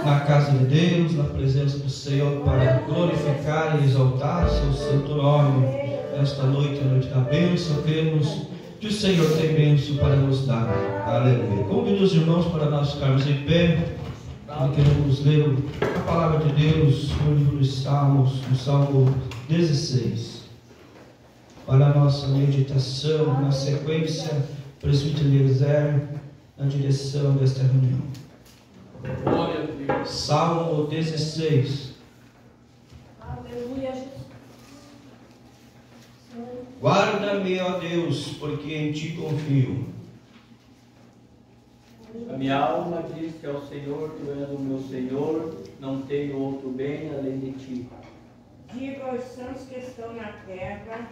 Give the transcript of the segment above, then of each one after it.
na casa de Deus, na presença do Senhor, para glorificar e exaltar seu santo nome. Nesta noite, a noite da bênção, cremos que o Senhor tem bênção para nos dar. Aleluia. Convido os irmãos para nós ficarmos em pé e queremos ler a palavra de Deus no livro dos Salmos, no Salmo 16. Para a nossa meditação, na sequência, presbítero Eliezer, na direção desta reunião. Glória a Deus. Salmo 16. Aleluia, Jesus. Guarda-me, ó Deus, porque em ti confio. A minha alma diz que ao Senhor, tu és o meu Senhor, não tenho outro bem além de ti. Digo aos santos que estão na terra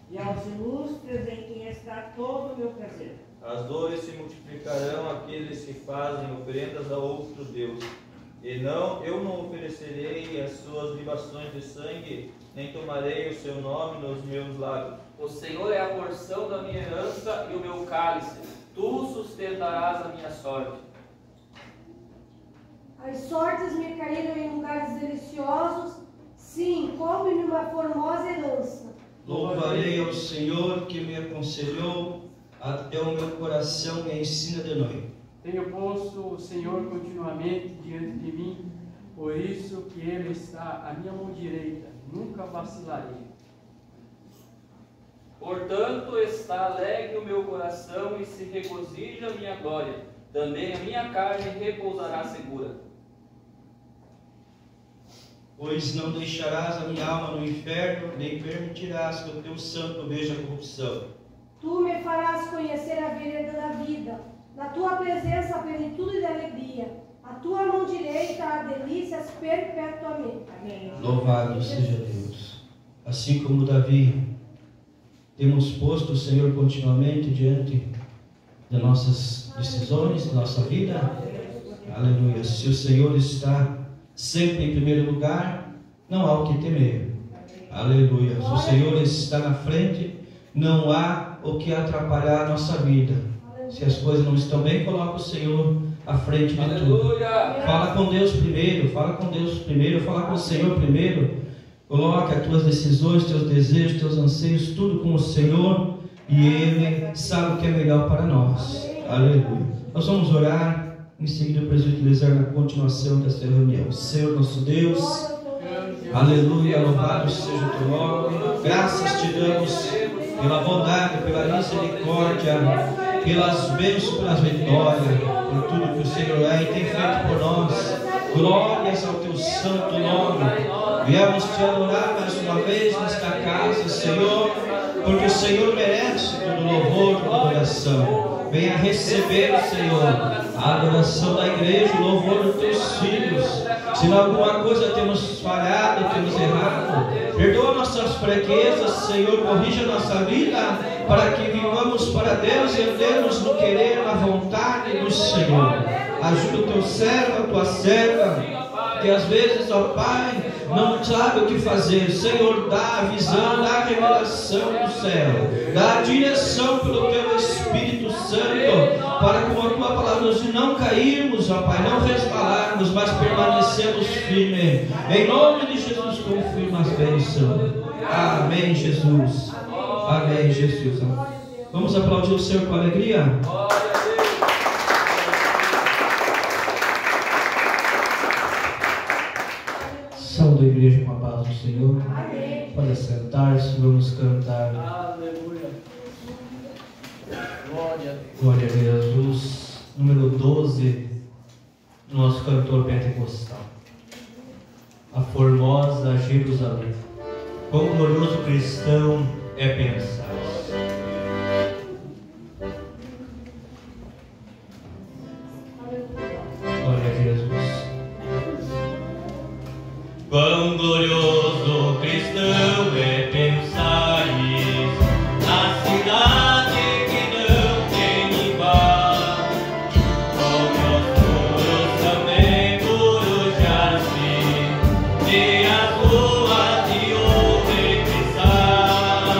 e aos ilustres em quem está todo o meu prazer. As dores se multiplicarão àqueles que fazem oferendas a outro Deus. Eu não oferecerei as suas libações de sangue, nem tomarei o seu nome nos meus lábios. O Senhor é a porção da minha herança e o meu cálice. Tu sustentarás a minha sorte. As sortes me caíram em lugares deliciosos, sim, como em uma formosa herança. Louvarei ao Senhor que me aconselhou, até o meu coração me ensina de noite. Tenho posto o Senhor continuamente diante de mim, por isso que Ele está à minha mão direita, nunca vacilarei. Portanto, está alegre o meu coração e se regozija a minha glória. Também a minha carne repousará segura. Pois não deixarás a minha alma no inferno, nem permitirás que o teu santo veja corrupção. Tu me farás conhecer a vereda da vida. Na tua presença, a plenitude de alegria. A tua mão direita há delícias perpetuamente. Amém. Louvado seja Deus. Assim como Davi, temos posto o Senhor continuamente diante das nossas decisões, da nossa vida. Aleluia. Se o Senhor está sempre em primeiro lugar, não há o que temer. Aleluia. Se o Senhor está na frente, não há o que atrapalhar a nossa vida. Se as coisas não estão bem, coloca o Senhor à frente de tudo. Fala com Deus primeiro, fala com Deus primeiro, fala com o Senhor primeiro. Coloca as tuas decisões, teus desejos, teus anseios, tudo com o Senhor, e Ele sabe o que é melhor para nós. Aleluia. Nós vamos orar, em seguida o presbítero Eliezer na continuação desta reunião. Senhor nosso Deus, aleluia, louvado seja o teu nome. Graças te damos pela bondade, pela misericórdia, pelas bênçãos, pelas vitórias, por tudo que o Senhor é e tem feito por nós. Glórias ao teu santo nome. Viemos te adorar mais uma vez nesta casa, Senhor, porque o Senhor merece todo louvor, toda adoração. Venha receber, Senhor, a adoração da igreja, o louvor dos teus filhos. Se em alguma coisa temos falhado, temos errado, perdoa nossas fraquezas, Senhor, corrija nossa vida, para que vivamos para Deus e andemos no querer, na vontade do Senhor. Ajuda o teu servo, a tua serva, que às vezes, ó Pai, não sabe o que fazer. Senhor, dá a visão, dá a revelação do céu, dá a direção pelo teu Espírito Santo, para com a tua palavra não cairmos, ó Pai, não resvalarmos, mas permanecemos firmes. Em nome de Jesus, confirma as bênçãos. Amém, Jesus. Amém, Jesus. Vamos aplaudir o Senhor com alegria? Saúde a igreja com a paz do Senhor. Amém. Pode sentar-se, vamos cantar. Aleluia. Glória a Deus. Glória a Jesus. Número 12, nosso cantor pentecostal. A formosa Jerusalém. Quão glorioso cristão é pensar. Glória a Jesus. Quão glorioso cristão é pensar na cidade que não tem igual. Como os muros também puros de assim, e as ruas de ouro e cristal.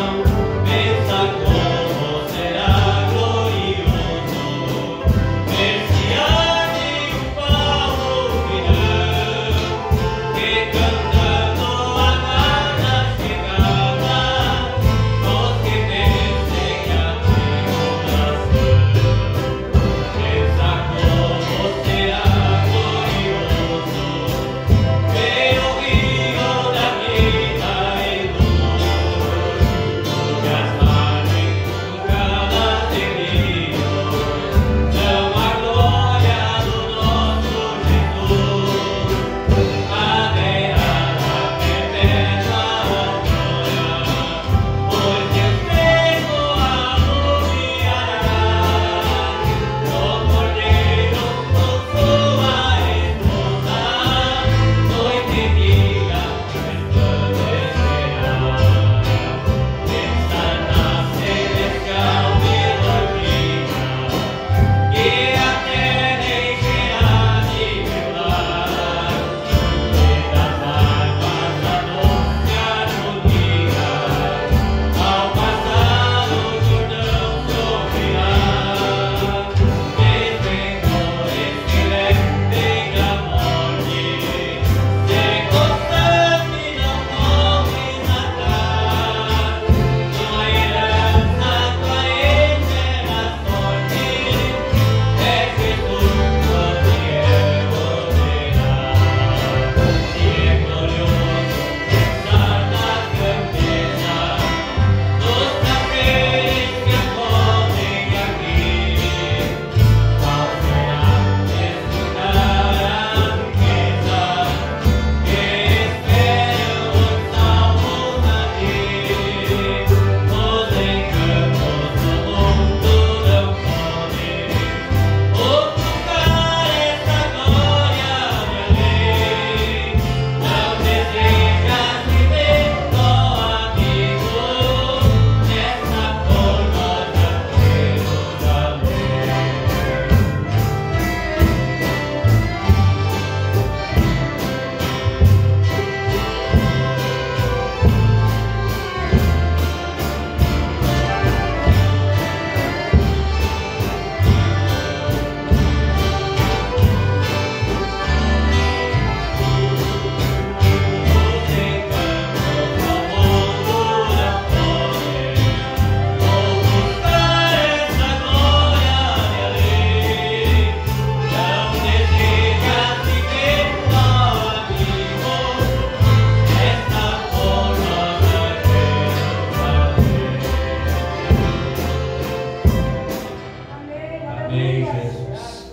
Amém, Jesus.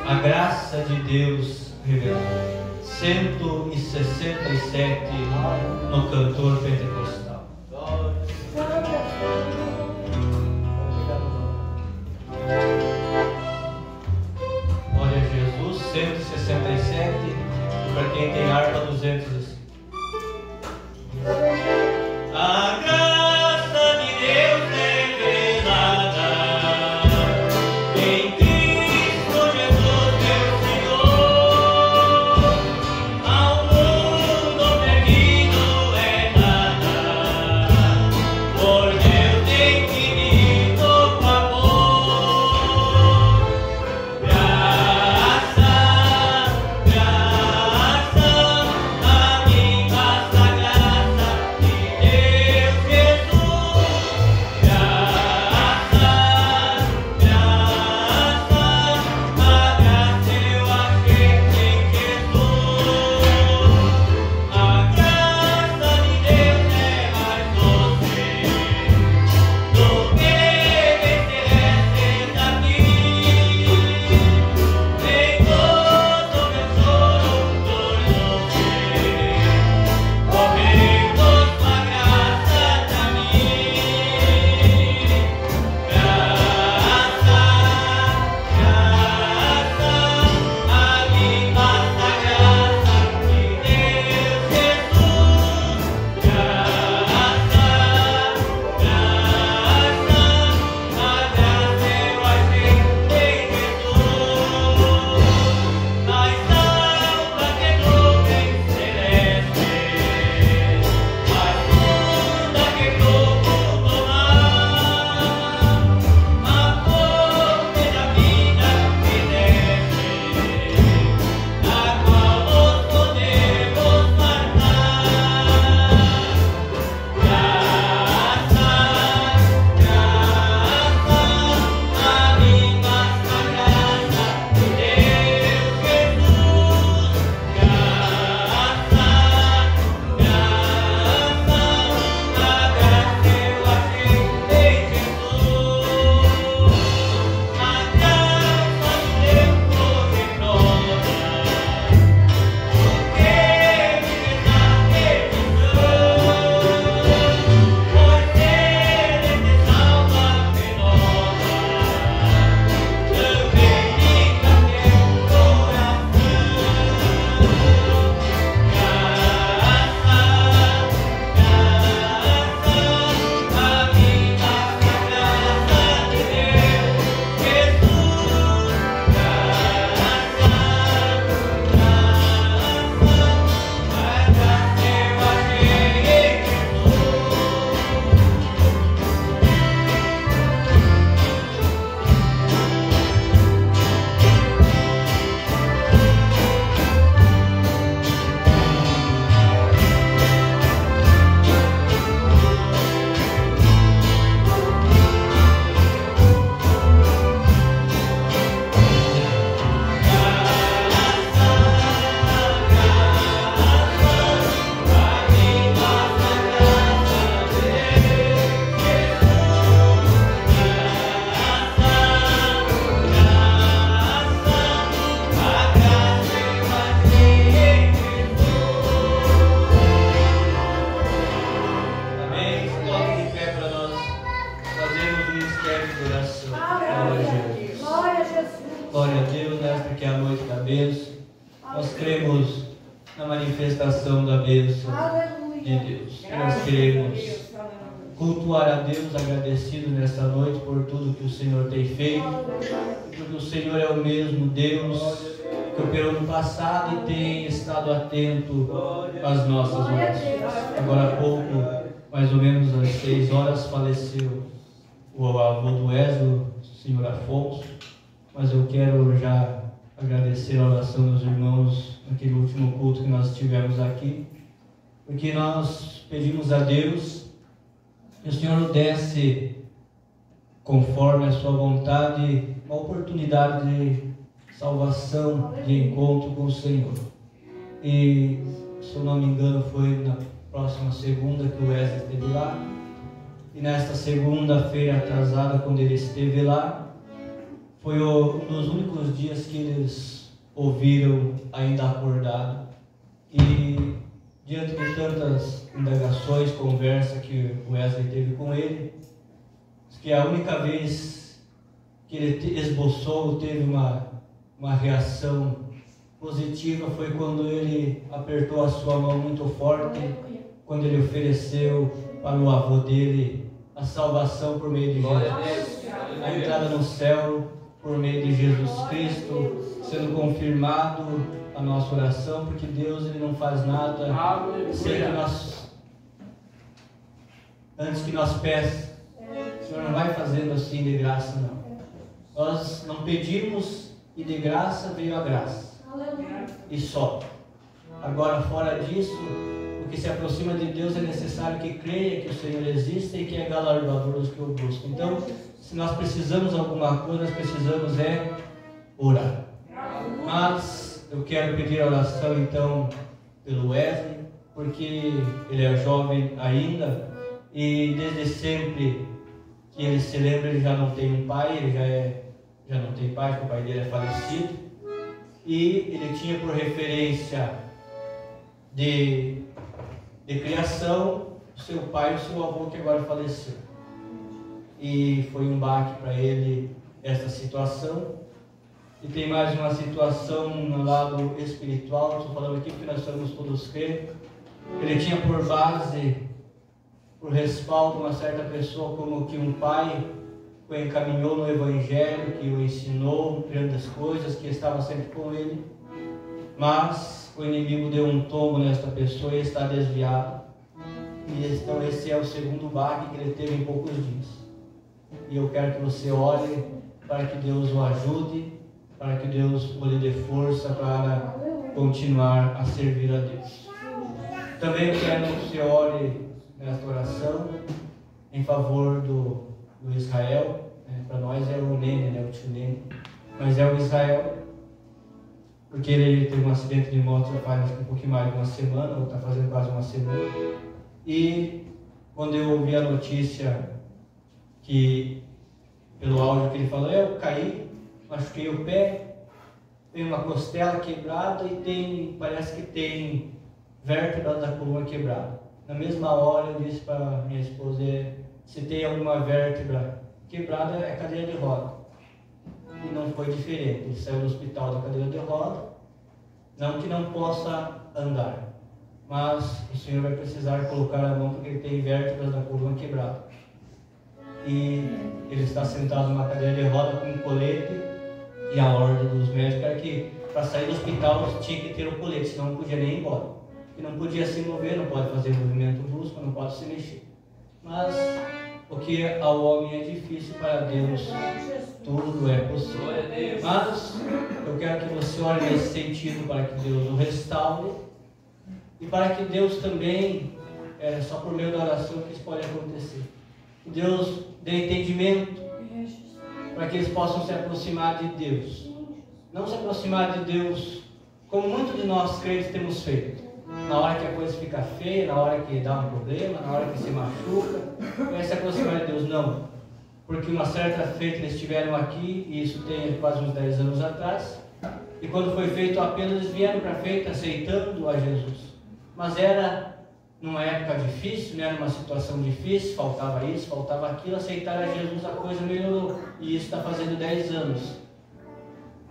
A graça de Deus revelou. 167 no cantor pentecostal. Glória a Jesus. 167. E para quem tem harpa, 205. A graça de Deus revelada em Cristo Jesus, meu Senhor, ao mundo perdido é dada, por Deus infinito favor. Graça, graça, a mim basta a graça de Deus Jesus. Graça, graça, a graça eu achei em Jesus. A graça de Deus é mais doce do que bem celestes aqui. Vem todo meu choro por sofrer, correndo sua graça pra mim. Graça, graça, a mim basta a graça de Deus Jesus. Graça, graça, a graça eu achei em Jesus. Mais alta que nuvem celeste, mais funda que profundo mar, a fonte da vida que desce, na qual nos podemos fartar. Graça, graça, a mim basta a graça de Deus Jesus. Graça, graça, a graça eu achei em Jesus. A graça de Deus hoje prova o que viver na perdição, por ser esse salva penosa, também fica meu coração. Graça, graça, a mim basta a graça de Deus Jesus. Graça, Amém. Se coloque de pé para nós fazermos um mistério de oração. Glória a Jesus. Glória a Jesus. Glória a Deus, nesta que é a noite da bênção. Nós cremos na manifestação da bênção Aleluia. de Deus. Nós queremos cultuar a Deus, agradecido nesta noite por tudo que o Senhor tem feito, porque o Senhor é o mesmo Deus que pelo ano passado tem estado atento às nossas orações. Agora há pouco, mais ou menos às 6 horas, faleceu o avô do Wesley, o senhor Afonso, mas eu quero já agradecer a oração dos irmãos naquele último culto que nós tivemos aqui, porque nós pedimos a Deus que o Senhor nos desse, conforme a sua vontade, uma oportunidade de salvação, de encontro com o Senhor. E, se eu não me engano, foi na próxima segunda que o Wesley esteve lá. E nesta segunda-feira atrasada, quando ele esteve lá, foi um dos únicos dias que eles ouviram ainda acordado. E diante de tantas indagações, conversa que o Wesley teve com ele, que a única vez que ele esboçou, teve uma reação positiva, foi quando ele apertou a sua mão muito forte, quando ele ofereceu para o avô dele a salvação por meio de Jesus, a entrada no céu por meio de Jesus Cristo, sendo confirmado a nossa oração, porque Deus ele não faz nada sem que nós, antes que nós peçamos. O Senhor não vai fazendo assim de graça, não. Nós não pedimos e de graça veio a graça. E só. Agora, fora disso, o que se aproxima de Deus é necessário que creia que o Senhor existe e que é galardoador dos que o buscam. Então, se nós precisamos de alguma coisa, nós precisamos orar. Mas eu quero pedir a oração então pelo Wesley, porque ele é jovem ainda e desde sempre que ele se lembra, ele já não tem um pai, ele já não tem pai, porque o pai dele é falecido, e ele tinha por referência de criação o seu pai e o seu avô que agora faleceu. E foi um baque para ele essa situação. E tem mais uma situação no lado espiritual, estou falando aqui porque nós somos todos crentes. Ele tinha por base, por respaldo, uma certa pessoa como que um pai o encaminhou no Evangelho, que o ensinou grandes coisas, que estava sempre com ele. Mas o inimigo deu um tombo nesta pessoa e está desviado. E então esse é o segundo baque que ele teve em poucos dias. E eu quero que você ore para que Deus o ajude, para que Deus o lhe dê força para continuar a servir a Deus. Também eu quero que você ore nesta oração em favor do Israel. Para nós é o Nene, o tio Nene, mas é o Israel, porque ele teve um acidente de moto já faz um pouquinho mais de uma semana, ou está fazendo quase uma semana. E quando eu ouvi a notícia que, pelo áudio que ele falou, eu caí, machuquei o pé, tem uma costela quebrada e parece que tem vértebras da coluna quebrada. Na mesma hora eu disse para minha esposa, se tem alguma vértebra quebrada é cadeira de roda. E não foi diferente, ele saiu do hospital da cadeira de roda, não que não possa andar, mas o Senhor vai precisar colocar a mão porque ele tem vértebras da coluna quebrada. E ele está sentado numa cadeira de roda com um colete, e a ordem dos médicos era que para sair do hospital tinha que ter o colete, senão não podia nem ir embora. E não podia se mover, não pode fazer movimento brusco, não pode se mexer. Mas o que ao homem é difícil, para Deus tudo é possível. Mas eu quero que você olhe nesse sentido para que Deus o restaure e para que Deus também, só por meio da oração que isso pode acontecer, que Deus dê entendimento para que eles possam se aproximar de Deus. Não se aproximar de Deus como muitos de nós crentes temos feito. Na hora que a coisa fica feia, na hora que dá um problema, na hora que se machuca, vai se aproximar de Deus. Não. Porque uma certa feita eles estiveram aqui, e isso tem quase uns 10 anos atrás, e quando foi feito o apelo, eles vieram para a feita aceitando a Jesus. Mas era numa época difícil, né? Numa situação difícil, faltava isso, faltava aquilo, aceitaram a Jesus, a coisa melhorou. E isso está fazendo 10 anos.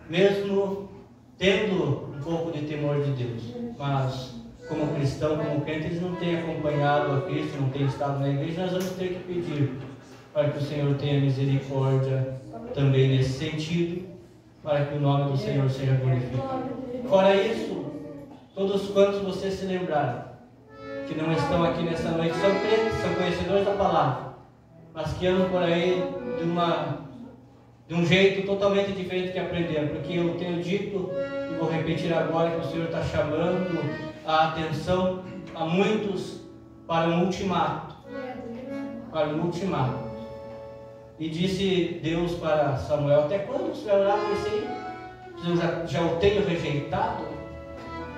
Mesmo tendo um pouco de temor de Deus, mas como cristão, como crente, eles não têm acompanhado a Cristo, não têm estado na igreja, nós vamos ter que pedir para que o Senhor tenha misericórdia também nesse sentido, para que o nome do Senhor seja glorificado. Fora isso, todos quantos vocês se lembrarem, que não estão aqui nessa noite, são crentes, são conhecedores da palavra, mas que andam por aí de um jeito totalmente diferente que aprenderam, porque eu tenho dito, e vou repetir agora, que o Senhor está chamando a atenção a muitos para um ultimato. Para um ultimato. E disse Deus para Samuel, até quando você vai orar por isso aí? Eu já o tenho rejeitado?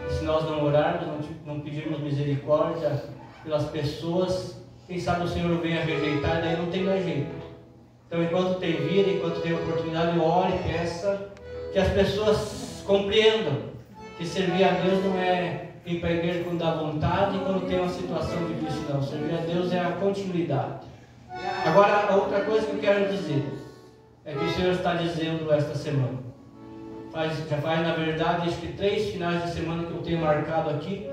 E se nós não orarmos, não pedirmos misericórdia pelas pessoas, quem sabe o Senhor venha rejeitar, daí não tem mais jeito. Então, enquanto tem vida, enquanto tem oportunidade, ore e peça que as pessoas compreendam que servir a Deus não é ir para a igreja quando dá vontade e quando tem uma situação difícil, não. Servir a Deus é a continuidade. Agora, a outra coisa que eu quero dizer é que o Senhor está dizendo esta semana. Já faz, na verdade, acho que 3 finais de semana que eu tenho marcado aqui,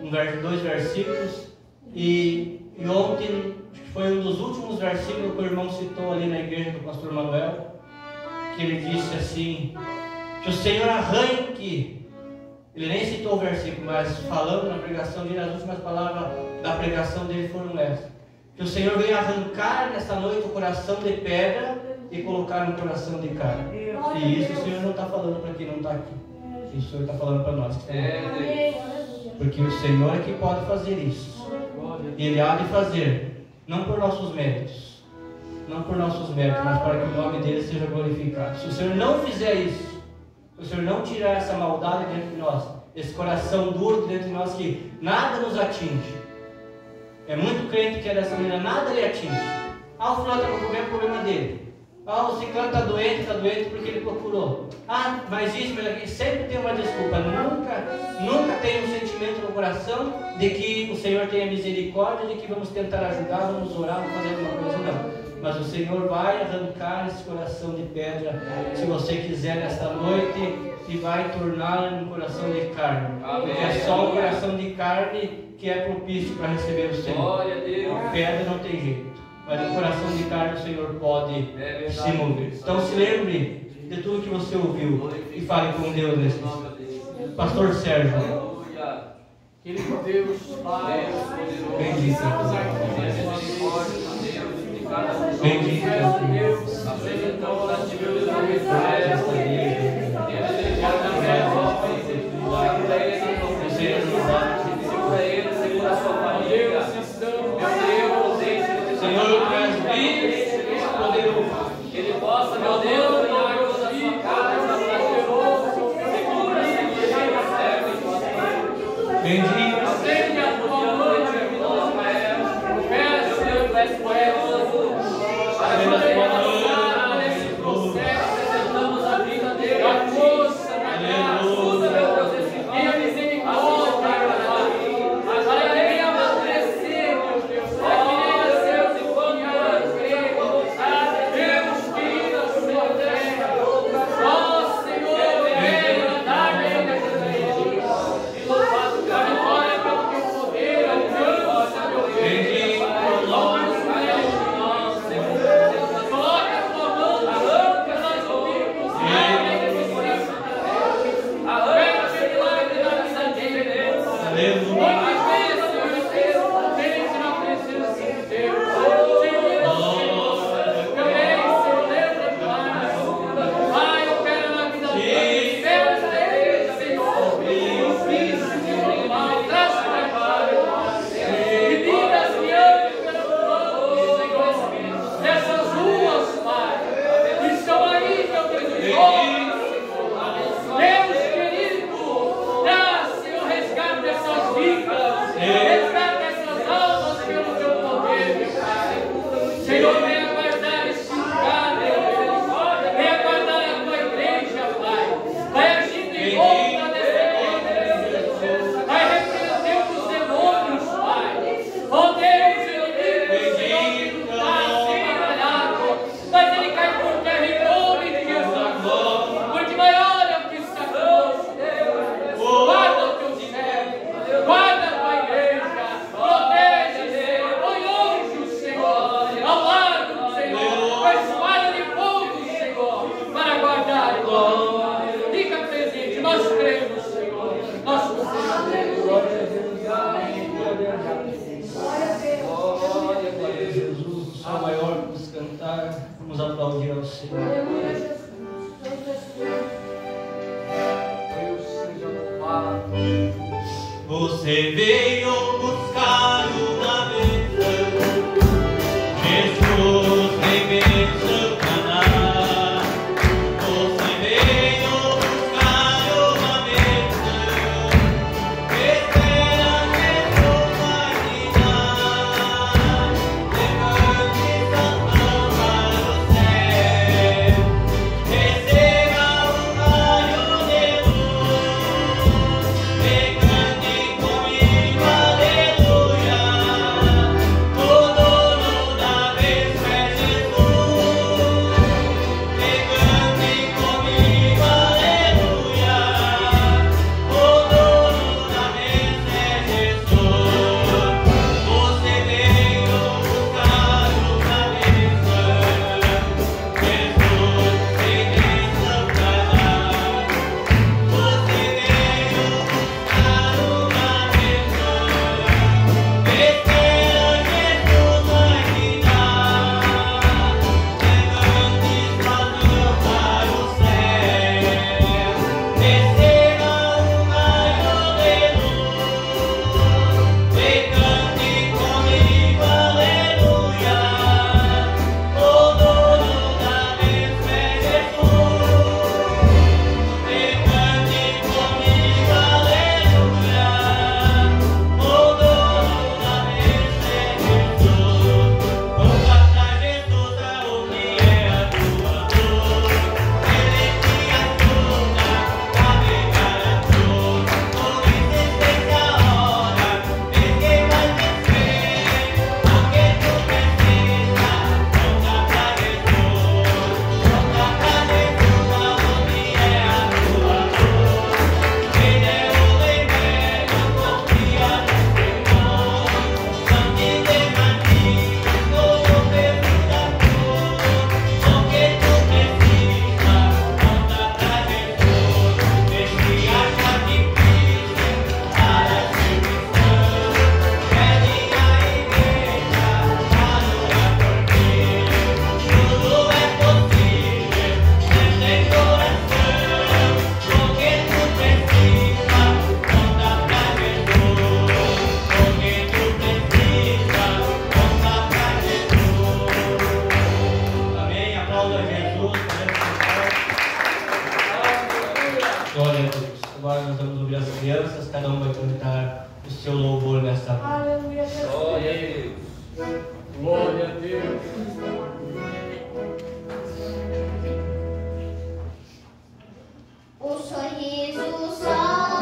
2 versículos, e ontem, acho que foi um dos últimos versículos que o irmão citou ali na igreja do pastor Manuel, que ele disse assim, que o Senhor arranque, ele nem citou o versículo, mas falando na pregação dele, as últimas palavras da pregação dele foram essas, que o Senhor veio arrancar nesta noite o coração de pedra e colocar no coração de carne. E isso o Senhor não está falando para quem não está aqui. Isso o Senhor está falando para nós. Porque o Senhor é que pode fazer isso. E Ele há de fazer, não por nossos méritos, não por nossos méritos, mas para que o nome dele seja glorificado. Se o Senhor não fizer isso, se o Senhor não tirar essa maldade dentro de nós, esse coração duro dentro de nós que nada nos atinge. É muito crente que é dessa maneira, nada lhe atinge. Ah, o fulano está com o problema dele. Ah, o ciclano está doente porque ele procurou. Ah, mas isso, mas aqui, sempre tem uma desculpa. Nunca tem um sentimento no coração de que o Senhor tenha misericórdia, de que vamos tentar ajudar, vamos orar, vamos fazer alguma coisa, não. Mas o Senhor vai arrancar esse coração de pedra, se você quiser, nesta noite, e vai torná-lo um coração de carne. Porque é só um coração de carne que é propício para receber o Senhor. Glória a Deus. A pedra não tem jeito. Mas no coração de carne o Senhor pode se mover. Então se lembre de tudo que você ouviu e fale com Deus nesse momento. Pastor Sérgio. Aleluia. Querido Deus, Pai, Bendito. Bendito Deus, apresentamos a Ti, Deus, a segura a sua família. Senhor, poderoso. Ele possa, meu Deus, ganhar toda a sua casa, segura, serve em tua mão. Bendito. Acende a tua noite, Deus, peço poderoso, para que nesse processo apresentamos a vida dele, a força, ajuda, meu Deus, esse dia, a misericórdia, agora ele amadurecer, meu Deus, seus encontros, Deus, vida, Senhor, ó Senhor, venha, dá-me e louvado, glória pelo teu poder, alcança, meu Deus. Você veio buscar uma bênção, Jesus tem bênção para dar. Você veio buscar uma bênção, espera Jesus vai te dar. Levante suas mãos para Glória a Deus. Agora nós vamos ouvir as crianças, cada um vai cantar o seu louvor nesta noite. Aleluia, Jesus. Glória a Deus. Glória a Deus. O sorriso só.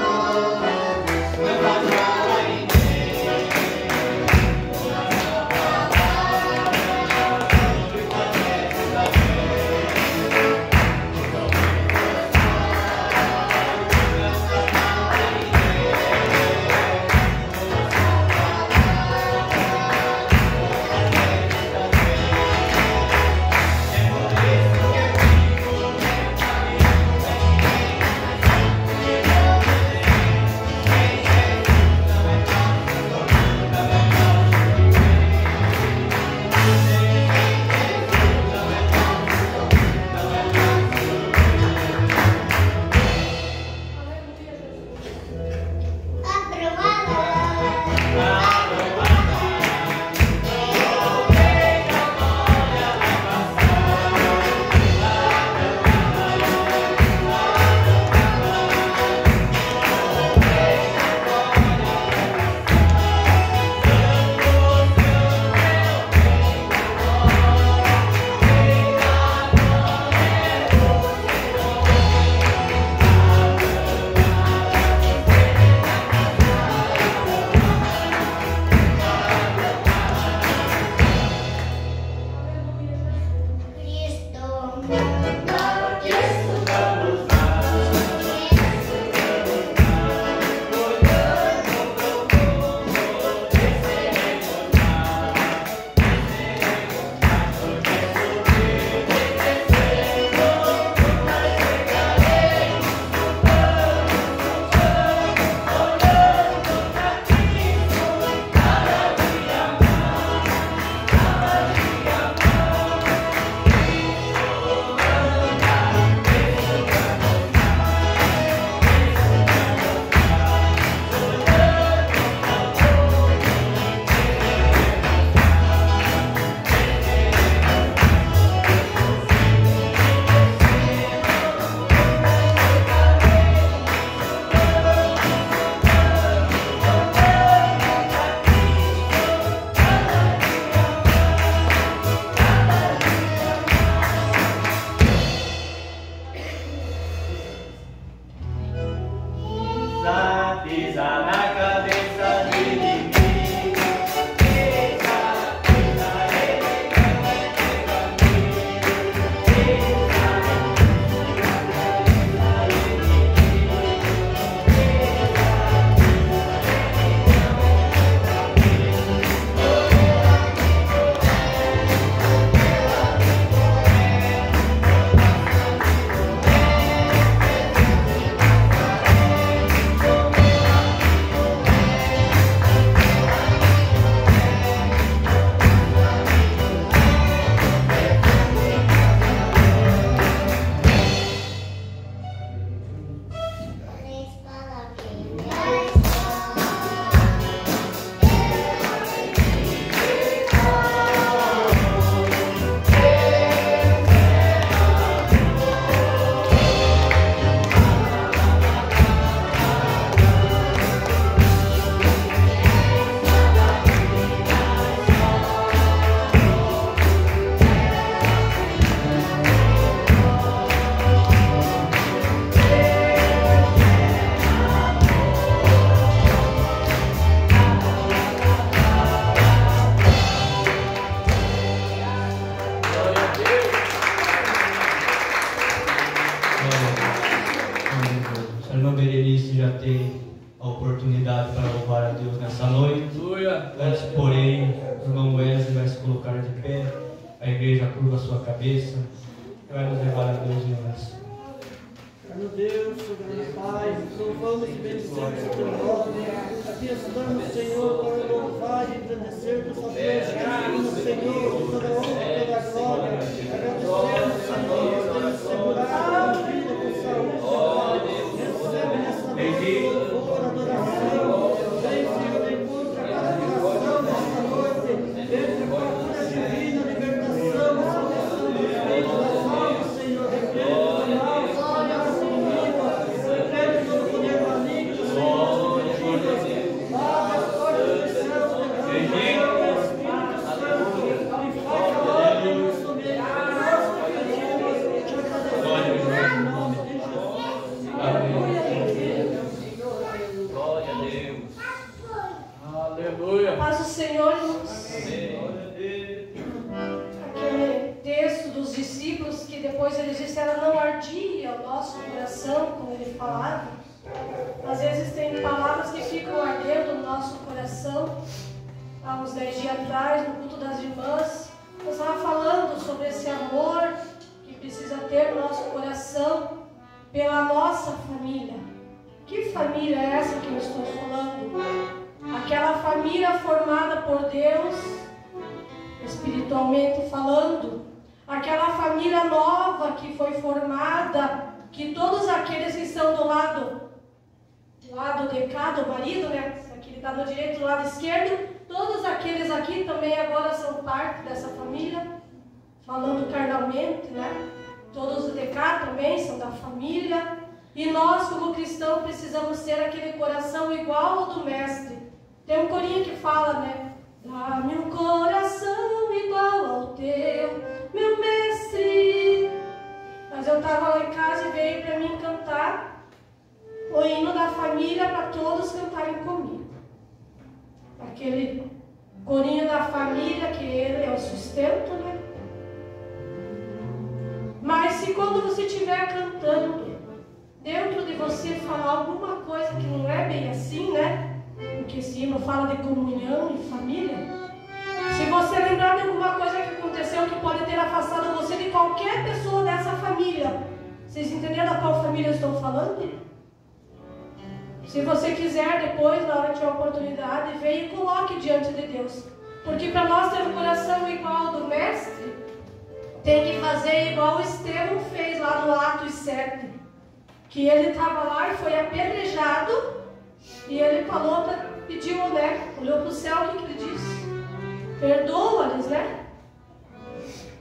eles disseram, não ardia o nosso coração quando ele falava. Às vezes tem palavras que ficam ardendo no nosso coração. Há uns 10 dias atrás, no culto das irmãs, eu estava falando sobre esse amor que precisa ter no nosso coração pela nossa família. Que família é essa que eu estou falando? Aquela família formada por Deus, espiritualmente falando. Aquela família nova que foi formada, que todos aqueles que estão do lado de cá, do marido, né? Aqui ele está no direito, do lado esquerdo, todos aqueles aqui também agora são parte dessa família, falando carnalmente, né? Todos de cá também são da família. E nós, como cristãos, precisamos ter aquele coração igual ao do Mestre. Tem um corinho que fala, né? Dá-me um coração igual ao teu, meu Mestre. Mas eu estava lá em casa e veio para mim cantar o hino da família para todos cantarem comigo. Aquele corinho da família, que ele é o sustento, né? Mas se quando você estiver cantando, dentro de você falar alguma coisa que não é bem assim, né? Porque esse hino fala de comunhão e família. Se você lembrar de alguma coisa que aconteceu que pode ter afastado você de qualquer pessoa dessa família, vocês entenderam a qual família eu estou falando? Se você quiser depois, na hora que tiver oportunidade, venha e coloque diante de Deus. Porque para nós ter um coração igual ao do Mestre, tem que fazer igual o Estevão fez lá no Atos 7. Que ele estava lá e foi apedrejado, e ele falou, pediu, né? Olhou para o céu, o que ele disse? Perdoa-lhes, né?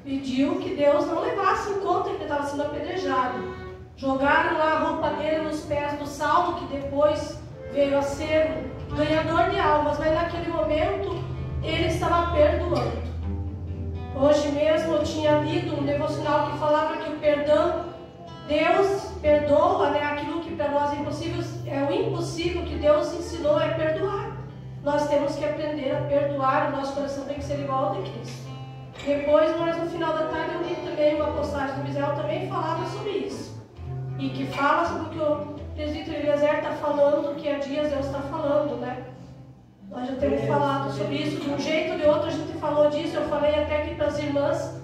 Pediu que Deus não levasse em conta que ele estava sendo apedrejado. Jogaram lá a roupa dele nos pés do Saulo, que depois veio a ser ganhador de almas, mas naquele momento ele estava perdoando. Hoje mesmo eu tinha lido um devocional que falava que o perdão, Deus perdoa, né? Aquilo que para nós é impossível, é o impossível que Deus ensinou é perdoar. Nós temos que aprender a perdoar, o nosso coração tem que ser igual ao de Cristo. Depois, mas no final da tarde, eu li também uma postagem do Misael também falava sobre isso. E que fala sobre o que o presbítero Eliezer está falando, que há dias Deus está falando, né? Nós já temos falado sobre isso, de um jeito ou de outro a gente falou disso. Eu falei até aqui para as irmãs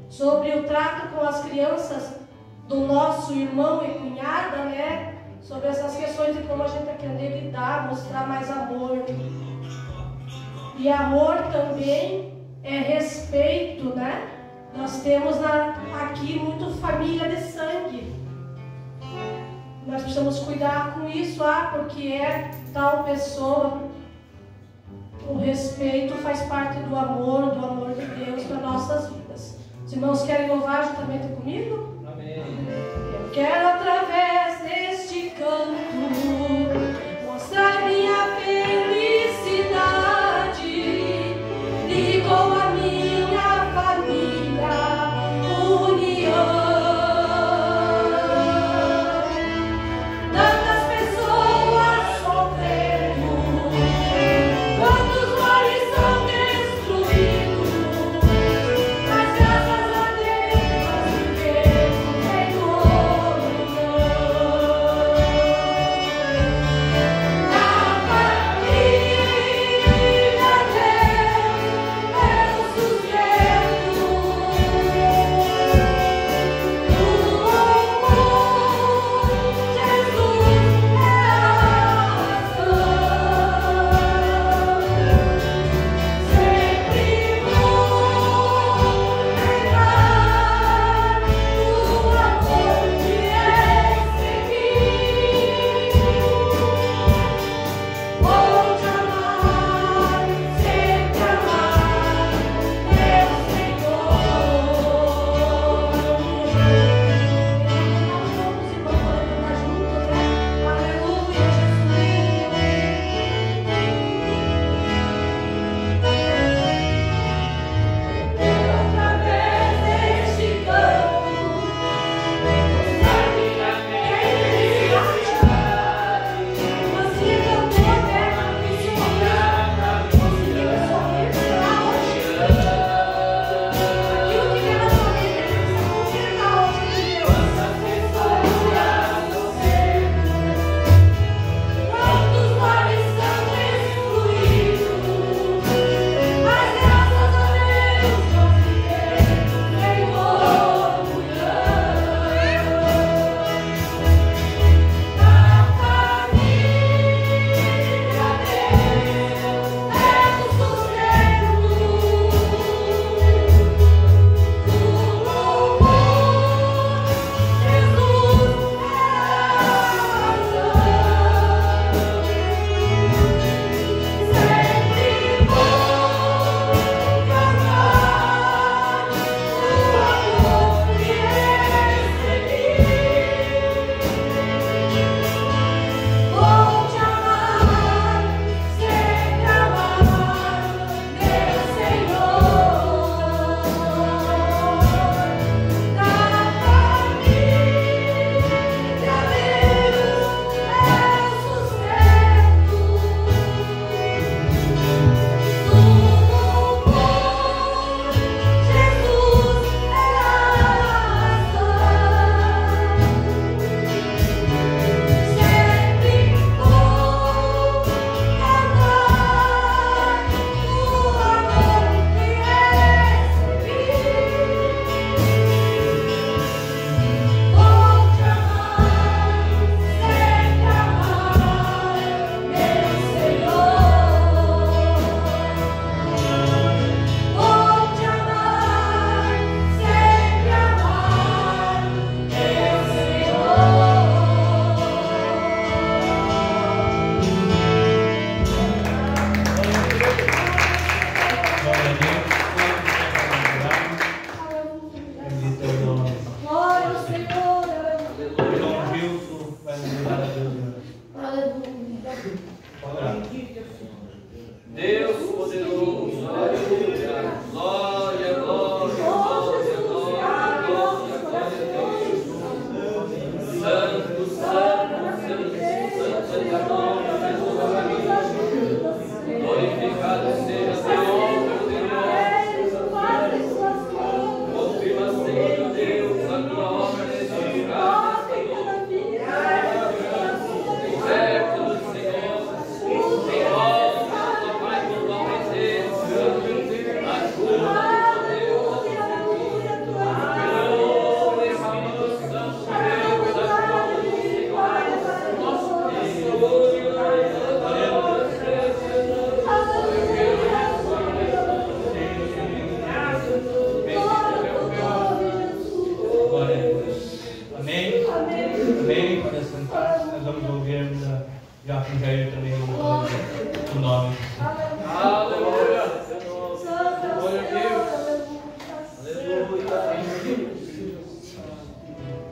sobre o trato com as crianças do nosso irmão e cunhada, né? Sobre essas questões de como a gente aprender a lidar, mostrar mais amor. E amor também é respeito, né? Nós temos aqui muito família de sangue. Nós precisamos cuidar com isso, porque é tal pessoa. O respeito faz parte do amor de Deus para nossas vidas. Os irmãos querem louvar juntamente comigo? Amém. Eu quero através deste canto mostrar minha felicidade e com a minha família união. Tantas pessoas sofrendo, quantos lares são destruídos, mas graças a Deus nós vivemos em glória. Amém? Pode sentar. Nós vamos ouvir já com Jair também o nome. Aleluia! Glória a Deus! Aleluia!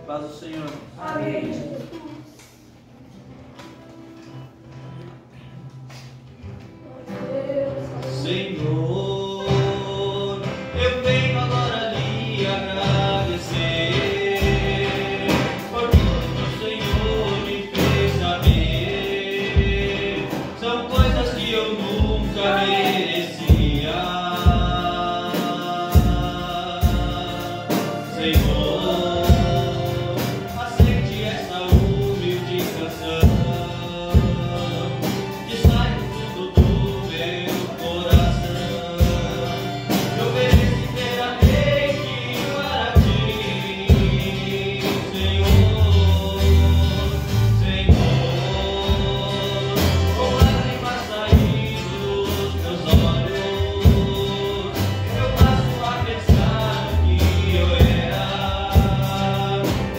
Paz do Senhor. Amém. Senhor, eu venho agora lhe agradecer por tudo que o Senhor me fez saber. São coisas que eu nunca merecia. Senhor, aceite essa humilde canção que sai do fundo do meu coração. Eu mereço inteiramente para ti, Senhor, Senhor. Com lágrimas saindo dos meus olhos, eu passo a pensar que eu era,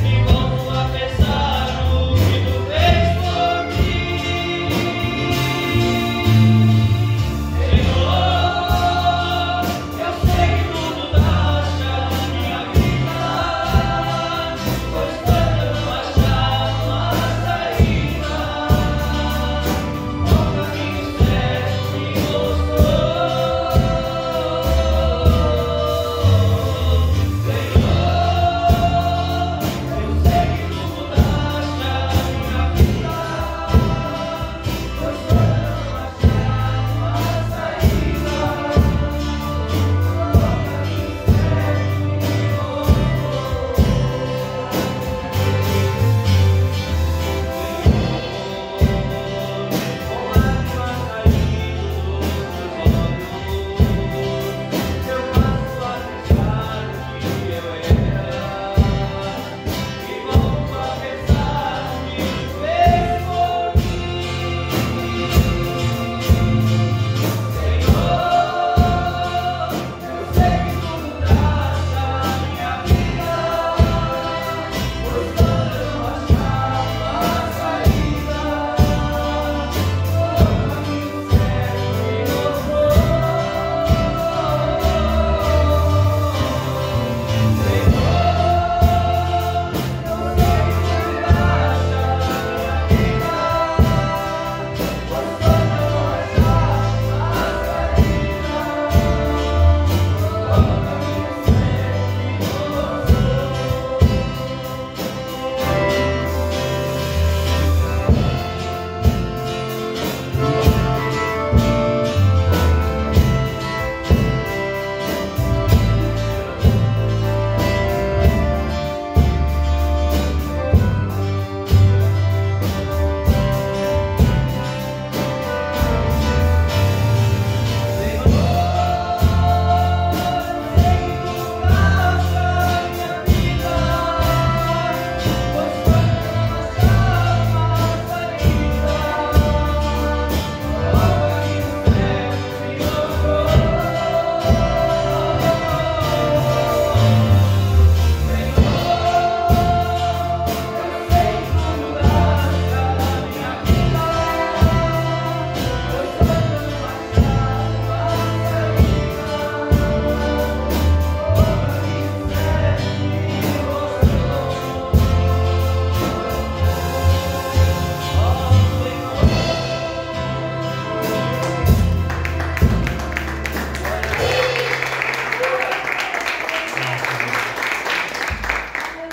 e volto a pensar no que tu fez por mim. Senhor, eu sei que tudo acha minha vida, pois quando eu não achava uma saída, o caminho certo me mostrou. Senhor, eu sei que tudo acha minha vida, pois quando eu não achava uma saída,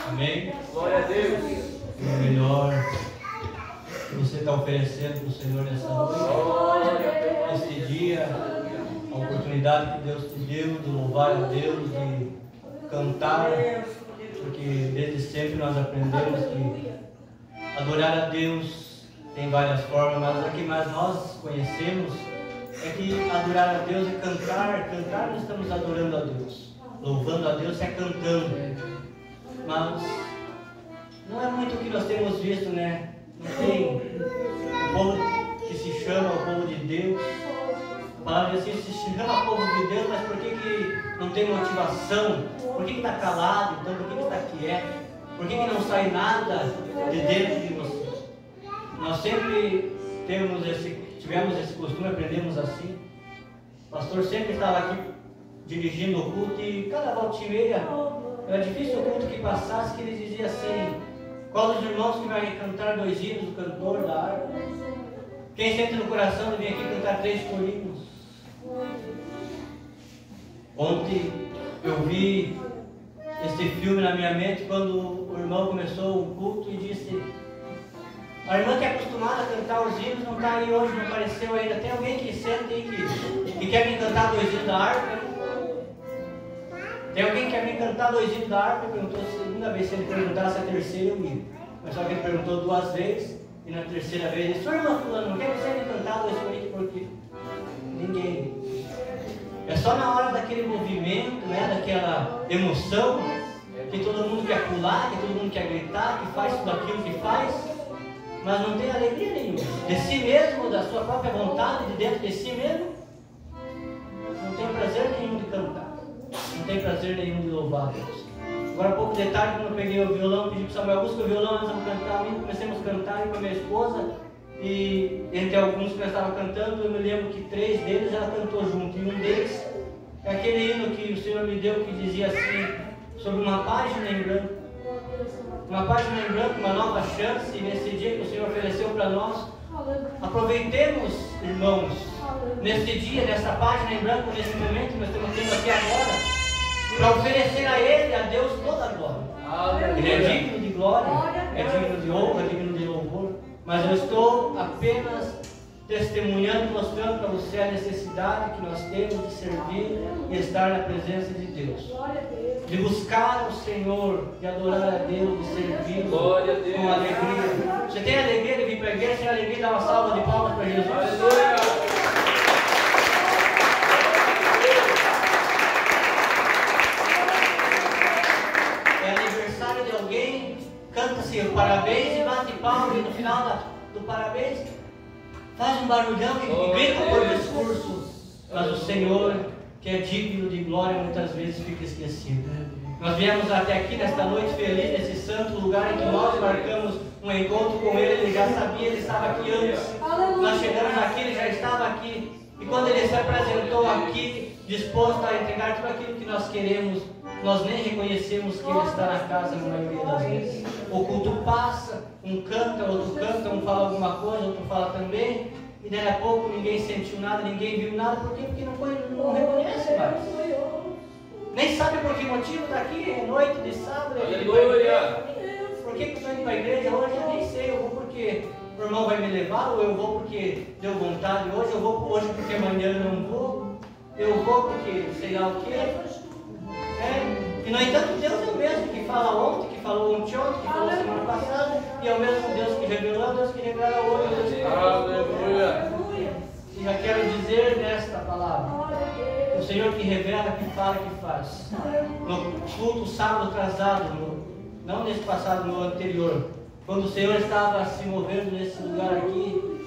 Amém? Glória a Deus! O melhor que você está oferecendo para o Senhor nessa noite, nesse dia, a oportunidade que Deus te deu de louvar a Deus, de cantar, porque desde sempre nós aprendemos que adorar a Deus tem várias formas, mas a que mais nós conhecemos é que adorar a Deus é cantar. Cantar, nós estamos adorando a Deus. Louvando a Deus é cantando. Mas não é muito o que nós temos visto, né? Não tem o povo que se chama o povo de Deus. A palavra assim, se chama povo de Deus, mas por que não tem motivação? Por que está calado? Então, por que está quieto? Por que não sai nada de dentro de você? Nós sempre tivemos esse costume, aprendemos assim. O pastor sempre estava aqui dirigindo o culto e cada volta e meia era difícil o culto que passasse, que ele dizia assim: qual dos irmãos que vai cantar 2 hinos, o cantor da harpa? Quem sente no coração de vir aqui cantar 3 corinos? Ontem eu vi esse filme na minha mente quando o irmão começou o culto e disse: a irmã que é acostumada a cantar os hinos não está aí hoje, não apareceu ainda. Tem alguém que sente aí que quer me cantar 2 hinos da harpa? Tem alguém que quer me cantar 2 hinos da harpa? Perguntou a segunda vez, se ele perguntasse a terceira eu ia. Mas só que ele perguntou 2 vezes e na terceira vez ele disse: irmã fulano, não quer que você me cantar 2 hinos? Porque ninguém. É só na hora daquele movimento, né, daquela emoção, que todo mundo quer pular, que todo mundo quer gritar, que faz tudo aquilo que faz, mas não tem alegria nenhuma. De si mesmo, da sua própria vontade, de dentro de si mesmo, não tem prazer nenhum de cantar, não tem prazer nenhum de louvar a Deus. Agora, pouco de tarde, quando eu peguei o violão, pedi para o Samuel: busca o violão, nós vamos cantar. Comecemos a cantar eu com a minha esposa. E entre alguns que nós estávamos cantando, eu me lembro que 3 deles ela cantou junto. E um deles é aquele hino que o Senhor me deu, que dizia assim, sobre uma página em branco. Uma página em branco, uma nova chance. E nesse dia que o Senhor ofereceu para nós, aproveitemos, irmãos, nesse dia, nessa página em branco, nesse momento que nós estamos tendo aqui agora, para oferecer a Ele, a Deus, toda a glória. Ele é digno de glória, é digno de honra, é digno de louvor. Mas eu estou apenas testemunhando, mostrando para você a necessidade que nós temos de servir e estar na presença de Deus. De buscar o Senhor, de adorar a Deus, de servir com alegria. Você tem alegria de vir para a igreja? Tem alegria de dar uma salva de palmas para Jesus? Aleluia! É aniversário de alguém, canta-se parabéns e bate palmas, e no final do parabéns faz um barulhão e grita por discurso. Mas o Senhor, que é digno de glória, muitas vezes fica esquecido. Nós viemos até aqui nesta noite feliz, nesse santo lugar em que nós marcamos um encontro com Ele. Ele já sabia, Ele estava aqui antes. Nós chegamos aqui, Ele já estava aqui. E quando Ele se apresentou aqui, disposto a entregar tudo aquilo que nós queremos, nós nem reconhecemos que Ele está na casa na maioria das vezes. O culto passa, um canta, outro canta, um fala alguma coisa, outro fala também, e daí a pouco ninguém sentiu nada, ninguém viu nada. Por quê? Porque não reconhece mais. Nem sabe por que motivo está aqui, é noite de sábado. Aleluia! Por que eu estou indo para a igreja hoje? Eu nem sei. Eu vou porque o irmão vai me levar, ou eu vou porque deu vontade hoje, eu vou hoje porque amanhã eu não vou, eu vou porque sei lá o quê. E no entanto, Deus é o mesmo que fala ontem, que falou ontem, que falou semana passada, e é o mesmo Deus que revelou, Deus que revela hoje. Aleluia! E já quero dizer nesta palavra: o Senhor que revela, que fala, que faz. No culto sábado atrasado, não nesse passado, no anterior, quando o Senhor estava se movendo nesse lugar aqui,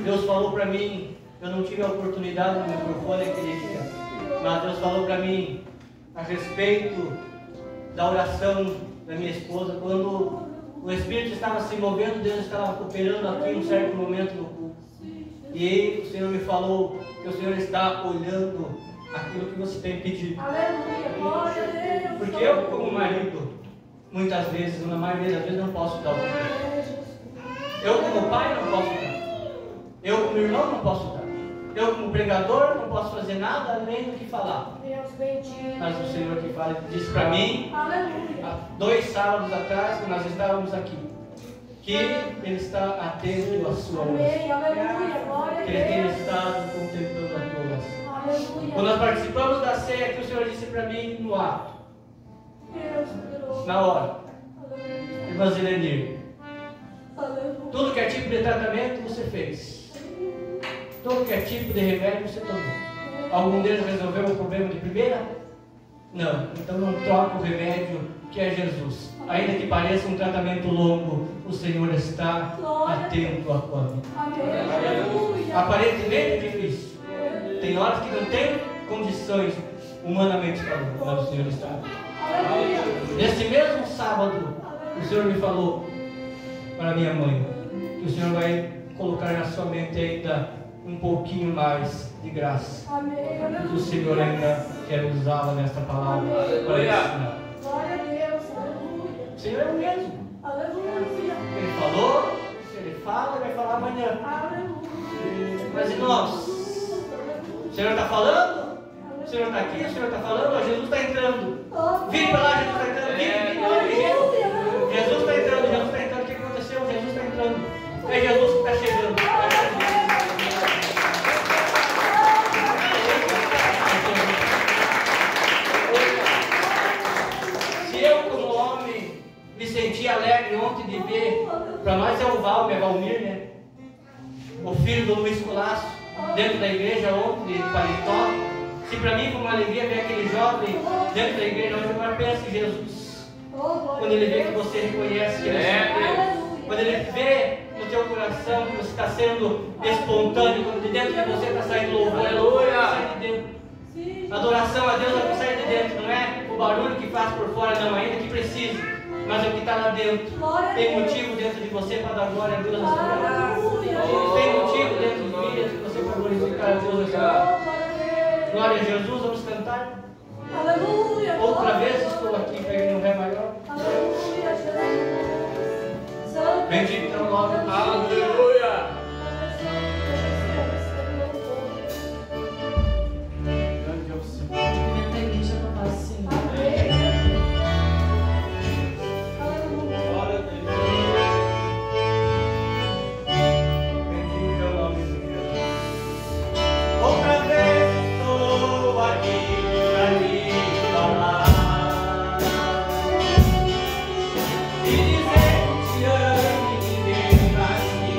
Deus falou para mim, eu não tive a oportunidade no microfone aquele dia, mas Deus falou para mim a respeito da oração da minha esposa. Quando o Espírito estava se movendo, Deus estava operando aqui em um certo momento no culto. E aí o Senhor me falou que o Senhor está olhando aquilo que você tem pedido. Porque eu, como marido, muitas vezes, na maioria das vezes, não posso dar o que eu. Eu, como pai, não posso dar. Eu, como irmão, não posso dar. Eu, como pregador, não posso fazer nada além do que falar. Mas o Senhor que fala, disse para mim, há 2 sábados atrás, quando nós estávamos aqui, que Ele está atento à sua oração. Que Ele tem estado contemplando a tua oração. Quando nós participamos da ceia, que o Senhor disse para mim no ato, na hora, irmã Zelenir, tudo que é tipo de tratamento você fez. Tudo que é tipo de remédio você tomou. Algum deles resolveu o problema de primeira? Não. Então não troca o remédio que é Jesus. Ainda que pareça um tratamento longo, o Senhor está atento à tua vida. Aparentemente é difícil. Tem horas que não tem condições, humanamente falando, mas o Senhor está. Nesse mesmo sábado, O Senhor me falou para minha mãe que o Senhor vai colocar na sua mente ainda um pouquinho mais de graça. Que o Senhor ainda quer usá-la nesta palavra para ensinar. Glória a Deus, aleluia. O Senhor é o mesmo. Aleluia. Ele falou, se Ele fala, Ele vai falar amanhã. Aleluia. Mas e nós? O Senhor está falando? O Senhor está aqui, o Senhor está falando, ó, Jesus está entrando. Vire para lá, Jesus está entrando. Vire. Jesus está entrando, Jesus está entrando. O que aconteceu? Jesus está entrando. É Jesus que está chegando. Se eu, como homem, me senti alegre ontem de ver, para nós é o Valmir, né? O filho do Luiz Colasso, dentro da igreja ontem, de paletó. Se para mim foi uma alegria ver aquele jovem dentro da igreja, hoje agora pensa em Jesus. Quando ele vê que você reconhece que ele é Deus. Quando ele vê no teu coração que você está sendo espontâneo, quando de dentro de você está saindo louvor, aleluia, sai de dentro. Adoração a Deus é o que sai de dentro, não é o barulho que faz por fora, não, ainda que precise, mas é o que está lá dentro. Tem motivo dentro de você para dar glória a Deus. Tem motivo dentro de mim, de você para glorificar a Deus. Glória a Jesus, vamos cantar. Aleluia. Outra vez estou aqui para ir no Ré maior. Aleluia, Jesus. Bendito é o nome do Senhor. Aleluia. Grande é o Senhor. Cumprimenta a igreja com a paz, Senhor. Bendito é o nome de Deus. Outra vez estou aqui para lhe falar e dizer que te amo e que tem mais que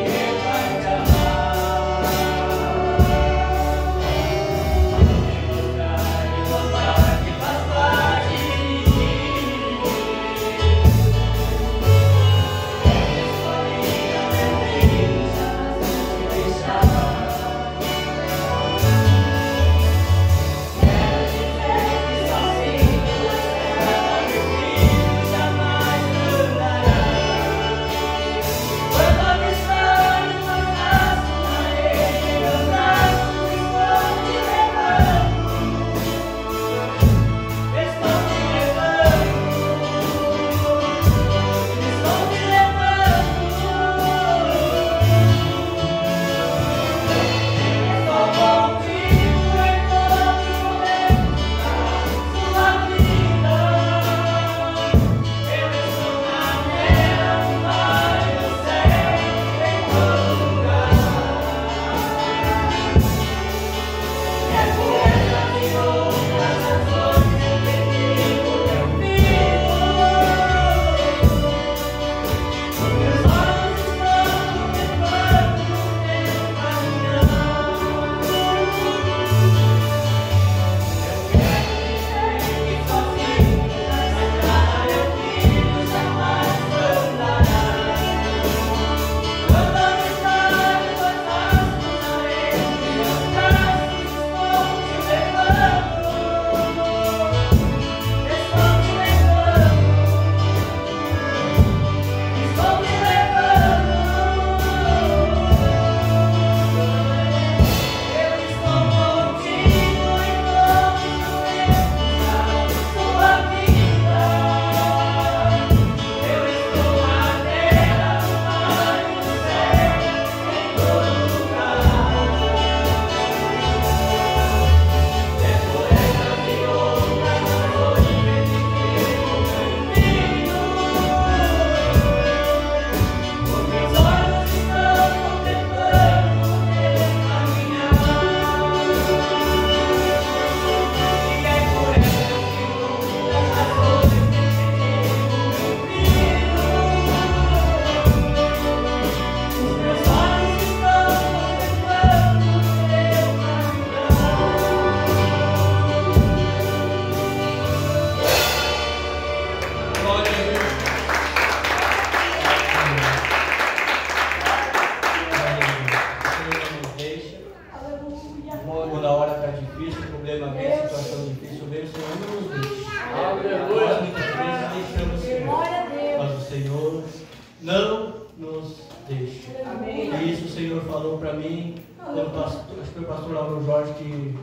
não nos deixe. Amém. E isso o Senhor falou para mim, acho que foi o pastor Lauro Jorge que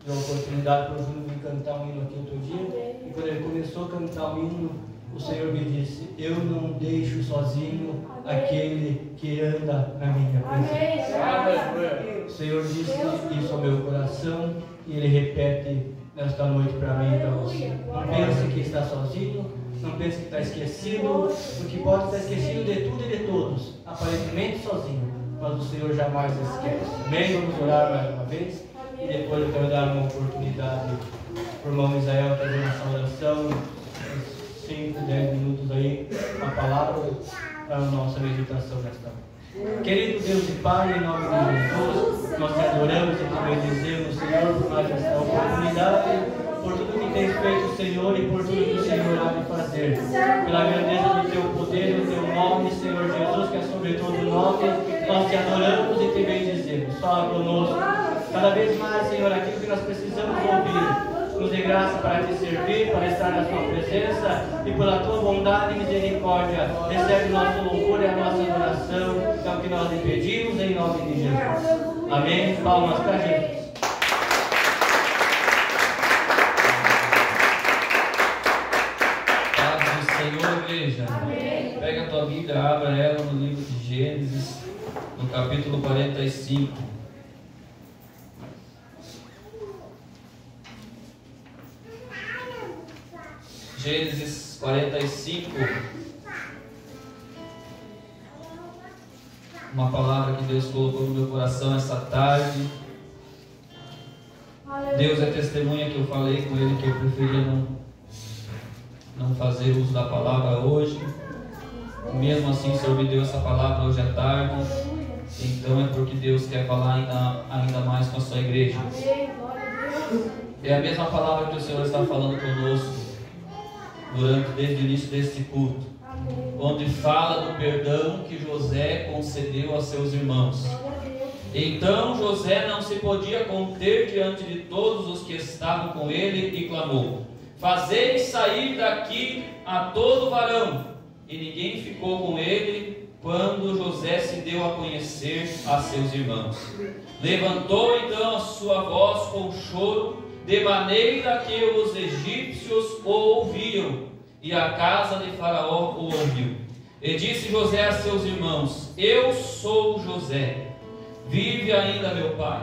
deu a oportunidade para o Júnior vir cantar um hino aqui outro dia. E quando ele começou a cantar o hino, o Senhor me disse: eu não deixo sozinho aquele que anda na minha presença. O Senhor disse isso ao meu coração e Ele repete nesta noite para mim e para você. Não pense que está sozinho, não pense que está esquecido, porque pode estar esquecido de tudo e de todos, aparentemente sozinho, mas o Senhor jamais esquece. Amém? Vamos orar mais uma vez e depois eu quero dar uma oportunidade para o irmão Israel fazer essa oração, 5, 10 minutos aí, uma palavra para a nossa meditação nesta noite. Querido Deus e Pai, em nome de Jesus, nós te adoramos e te bendizemos, Senhor, por mais esta oportunidade, por tudo que tens feito, Senhor, e por tudo que o Senhor há de fazer. Pela grandeza do teu poder, do teu nome, Senhor Jesus, que é sobre todo nome, nós te adoramos e te bendizemos. Fala conosco cada vez mais, Senhor, aquilo que nós precisamos ouvir. Nos dê graça para te servir, para estar na tua presença e pela tua bondade e misericórdia. Recebe o nosso louvor e a nossa adoração. É o que nós lhe pedimos em nome de Jesus. Amém. Palmas para Jesus. Paz do Senhor, igreja. Pega a tua Bíblia, abra ela no livro de Gênesis, no capítulo 45. Gênesis 45, uma palavra que Deus colocou no meu coração essa tarde. Deus é testemunha que eu falei com Ele que eu preferia não fazer uso da palavra hoje. Mesmo assim, o Senhor me deu essa palavra hoje à tarde. Então é porque Deus quer falar ainda mais com a sua igreja. É a mesma palavra que o Senhor está falando conosco desde o início deste culto, onde fala do perdão que José concedeu a seus irmãos. Então José não se podia conter diante de todos os que estavam com ele e clamou: fazei sair daqui a todo varão. E ninguém ficou com ele quando José se deu a conhecer a seus irmãos. Levantou então a sua voz com choro, de maneira que os egípcios o ouviam, e a casa de Faraó o ouviu. E disse José a seus irmãos: eu sou José, vive ainda meu pai?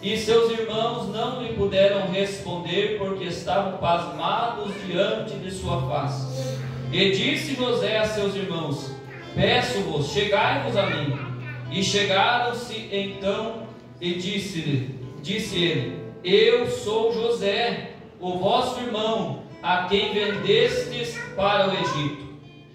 E seus irmãos não lhe puderam responder, porque estavam pasmados diante de sua face. E disse José a seus irmãos: peço-vos, chegai-vos a mim. E chegaram-se então, e disse ele: eu sou José, o vosso irmão, a quem vendestes para o Egito.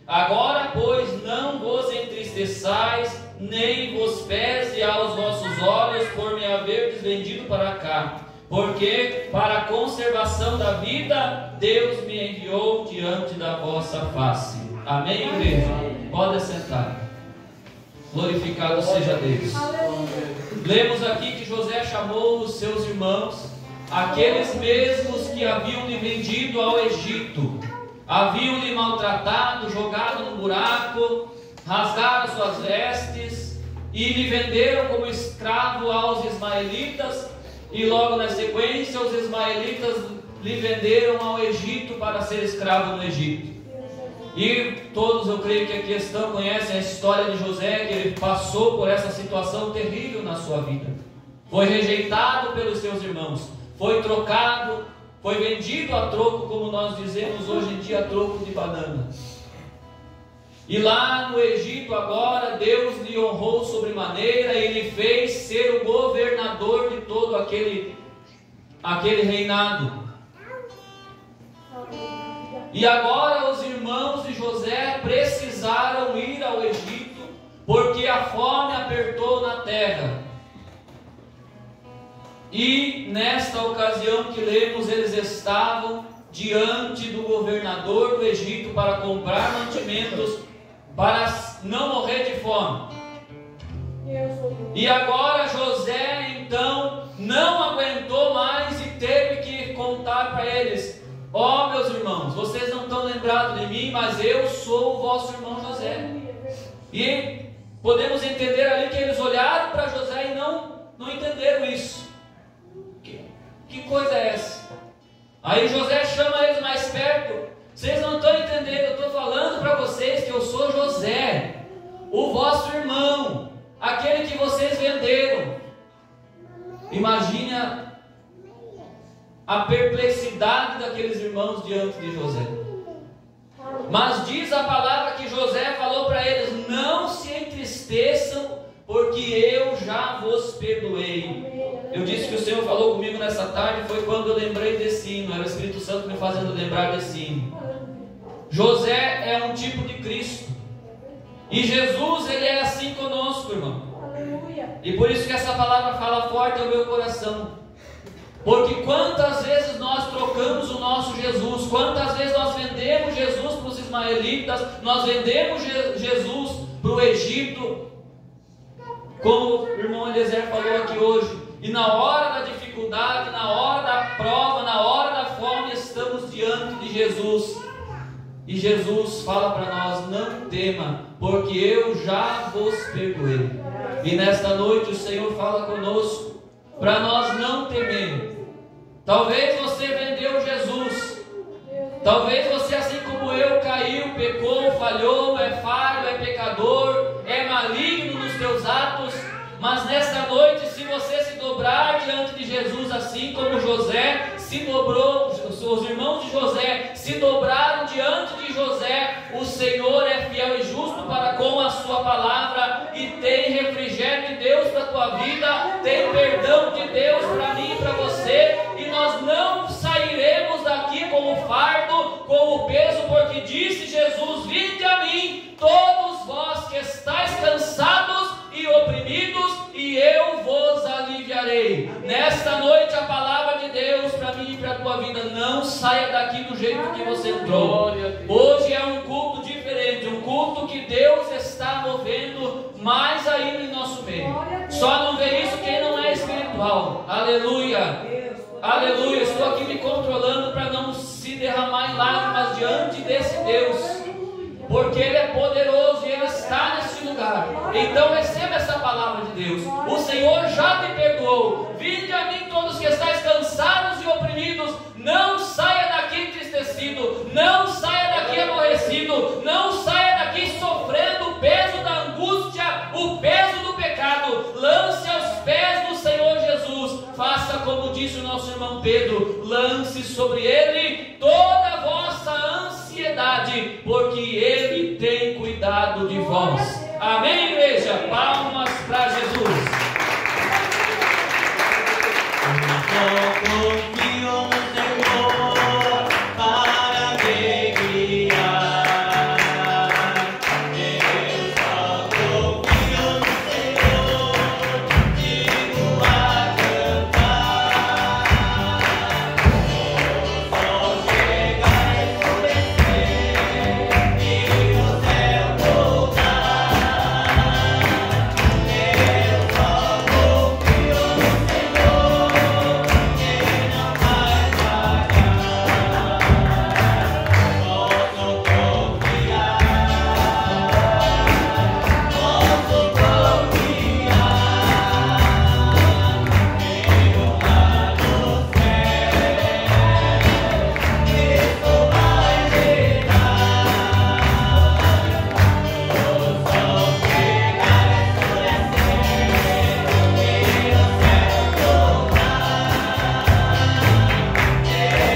Agora, pois, não vos entristeçais, nem vos pese aos vossos olhos por me haverdes vendido para cá, porque para a conservação da vida Deus me enviou diante da vossa face. Amém, igreja? Pode sentar. Glorificado seja Deus. Lemos aqui que José chamou os seus irmãos, aqueles mesmos que haviam lhe vendido ao Egito, haviam lhe maltratado, jogado no buraco, rasgaram suas vestes e lhe venderam como escravo aos ismaelitas, e logo na sequência os ismaelitas lhe venderam ao Egito para ser escravo no Egito. E todos, eu creio que aqui estão, conhecem a história de José, que ele passou por essa situação terrível na sua vida. Foi rejeitado pelos seus irmãos, foi trocado, foi vendido a troco, como nós dizemos hoje em dia, a troco de banana. E lá no Egito agora, Deus lhe honrou sobremaneira e lhe fez ser o governador de todo aquele reinado. E agora os irmãos de José precisaram ir ao Egito, porque a fome apertou na terra. E nesta ocasião que lemos, eles estavam diante do governador do Egito para comprar mantimentos, para não morrer de fome. E agora José então não aguentou mais e teve que contar para eles: ó, meus irmãos, vocês não estão lembrados de mim, mas eu sou o vosso irmão José. E podemos entender ali que eles olharam para José e não entenderam isso. Que coisa é essa? Aí José chama eles mais perto. Vocês não estão entendendo, eu estou falando para vocês que eu sou José, o vosso irmão, aquele que vocês venderam. Imagine a perplexidade daqueles irmãos diante de José. Mas diz a palavra que José falou para eles: não se entristeçam, porque eu já vos perdoei. Eu disse que o Senhor falou comigo nessa tarde, foi quando eu lembrei desse hino, era o Espírito Santo me fazendo lembrar desse hino. José é um tipo de Cristo, e Jesus, ele é assim conosco, irmão. E por isso que essa palavra fala forte ao meu coração. Porque quantas vezes nós trocamos o nosso Jesus, quantas vezes nós vendemos Jesus para os ismaelitas, nós vendemos Jesus para o Egito, como o irmão Eliezer falou aqui hoje, e na hora da dificuldade, na hora da prova, na hora da fome, estamos diante de Jesus, e Jesus fala para nós: não tema, porque eu já vos perdoei. E nesta noite o Senhor fala conosco, para nós não temermos. Talvez você vendeu Jesus, talvez você, assim como eu, caiu, pecou, falhou, é falho, é pecador, é maligno nos teus atos, mas nesta noite, se você se dobrar diante de Jesus, assim como José se dobrou, os irmãos de José se dobraram diante de José, o Senhor é fiel e justo para com a sua palavra, e tem refrigério de Deus para a tua vida, tem perdão de Deus para mim e para você, e nós não sairemos daqui com o fardo, com o peso, porque disse Jesus: vinde a mim, todos vós que estáis cansados e oprimidos, e eu vos aliviarei. Nesta noite a palavra de Deus para mim e para a tua vida: não saia daqui do jeito que você entrou. Hoje é um culto diferente, um culto que Deus está movendo mais ainda em nosso meio. Só não vê isso quem não é espiritual. Aleluia. Aleluia, estou aqui me controlando para não se derramar em lágrimas diante desse Deus, porque Ele é poderoso e Ele está nesse lugar. Então receba essa palavra de Deus: o Senhor já te perdoou. Vinde a mim todos que estáis cansados e oprimidos. Não saia daqui entristecido, não saia daqui aborrecido, não saia daqui sofrendo o peso da angústia, o peso do pecado. Lance aos pés do Senhor Jesus. Faça como disse o nosso irmão Pedro: lance sobre Ele toda a vossa ansiedade, porque Ele tem cuidado de vós. Amém, igreja? Palmas para Jesus. Eu confio no Senhor para me guiar. Eu só confio no Senhor, digo a cantar. Eu só chego a escurecer e o céu voltar. Eu só confio no Senhor, Ele não vai falhar. Posso confiar, posso confiar. Ele lá no céu, isso vai chegar. Eu só chegar a escurecer e o céu voltar.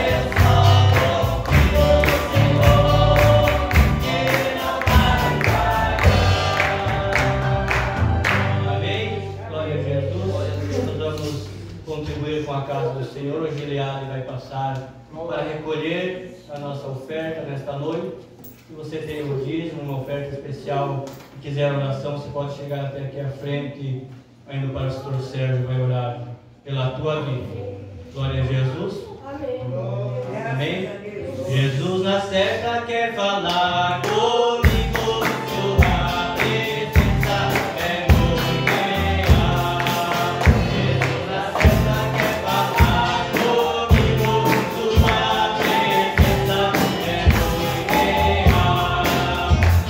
Eu só confio no Senhor, Ele não vai falhar. Amém? Glória a Jesus. Nós vamos contribuir com a casa do Senhor. O Gileade vai passar para recolher a nossa oferta nesta noite. Se você tem o dízimo, uma oferta especial e quiser oração, você pode chegar até aqui à frente, indo para o pastor Sérgio, vai orar pela tua vida. Glória a Jesus. Amém? Jesus na certa quer falar comigo. Sua presença é muito real. Jesus na certa quer falar comigo. Sua presença é muito real.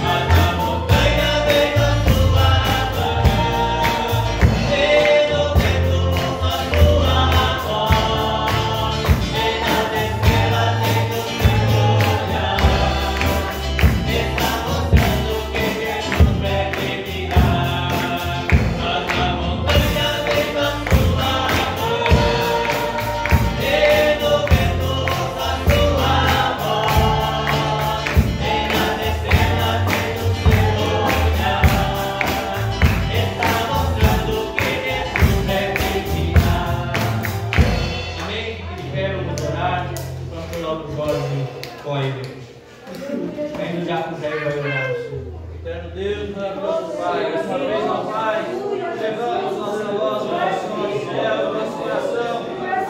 Mas a montanha vem Deus maravilhoso, Pai, essa vez, ó Pai, levamos nossa voz, oração ao céu, nosso coração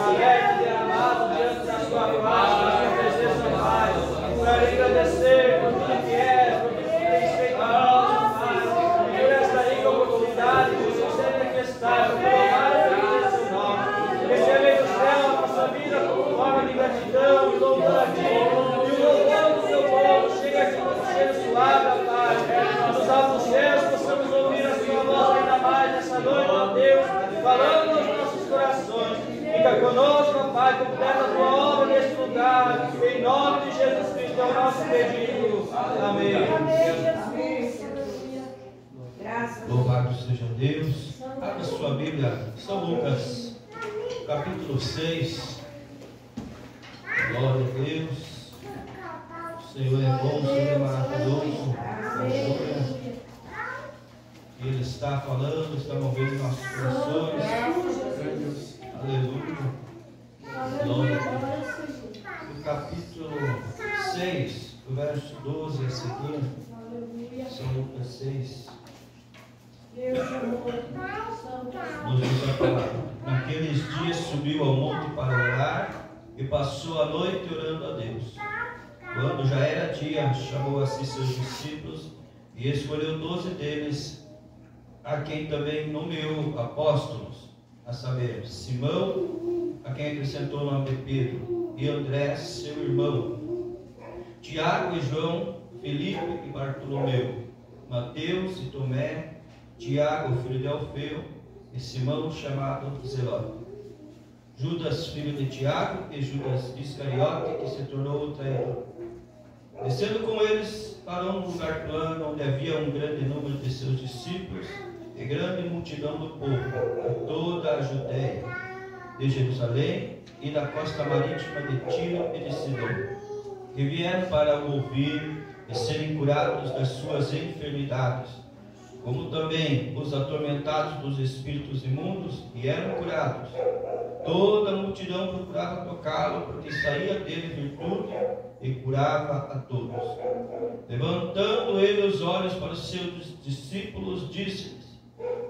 aberto e derramado diante da Sua paz, da Sua presença, Pai, para lhe agradecer por tudo que é, por tudo que tem feito a nós, Pai, e por esta rica oportunidade de você ser manifestado, por honrar e bendito seu nome. Recebei do céu a nossa vida como forma de gratidão e louvor a Ti, e o louvor do Seu povo chega aqui com um cheiro suave, Pai. Nos altos céus possamos ouvir a Sua voz ainda mais nessa noite, ó Deus, falando aos nossos corações. Fica conosco, ó Pai, completa a Tua obra neste lugar. Em nome de Jesus Cristo é o nosso pedido. Amém. Louvado seja Deus. Abra sua Bíblia, São Lucas, capítulo 6. Glória a Deus. O Senhor é bom, o Senhor é maravilhoso. Aleluia. Ele está falando, está movendo nossos corações. Aleluia. Glória a Deus. No capítulo 6, o verso 12 a seguir. São Lucas 6. Nos diz a palavra: naqueles dias subiu ao monte para orar e passou a noite orando a Deus. Quando já era dia, chamou a si seus discípulos e escolheu 12 deles, a quem também nomeou apóstolos, a saber, Simão, a quem acrescentou o nome de Pedro, e André, seu irmão, Tiago e João, Filipe e Bartolomeu, Mateus e Tomé, Tiago, filho de Alfeu, e Simão, chamado Zelote, Judas, filho de Tiago, e Judas Iscariote, que se tornou o traidor. Descendo com eles para um lugar plano, onde havia um grande número de seus discípulos e grande multidão do povo, de toda a Judéia, de Jerusalém e da costa marítima de Tiro e de Sidom, que vieram para o ouvir e serem curados das suas enfermidades, como também os atormentados dos espíritos imundos, e eram curados. Toda a multidão procurava tocá-lo, porque saía dele virtude e curava a todos. Levantando ele os olhos para os seus discípulos, disse-lhes: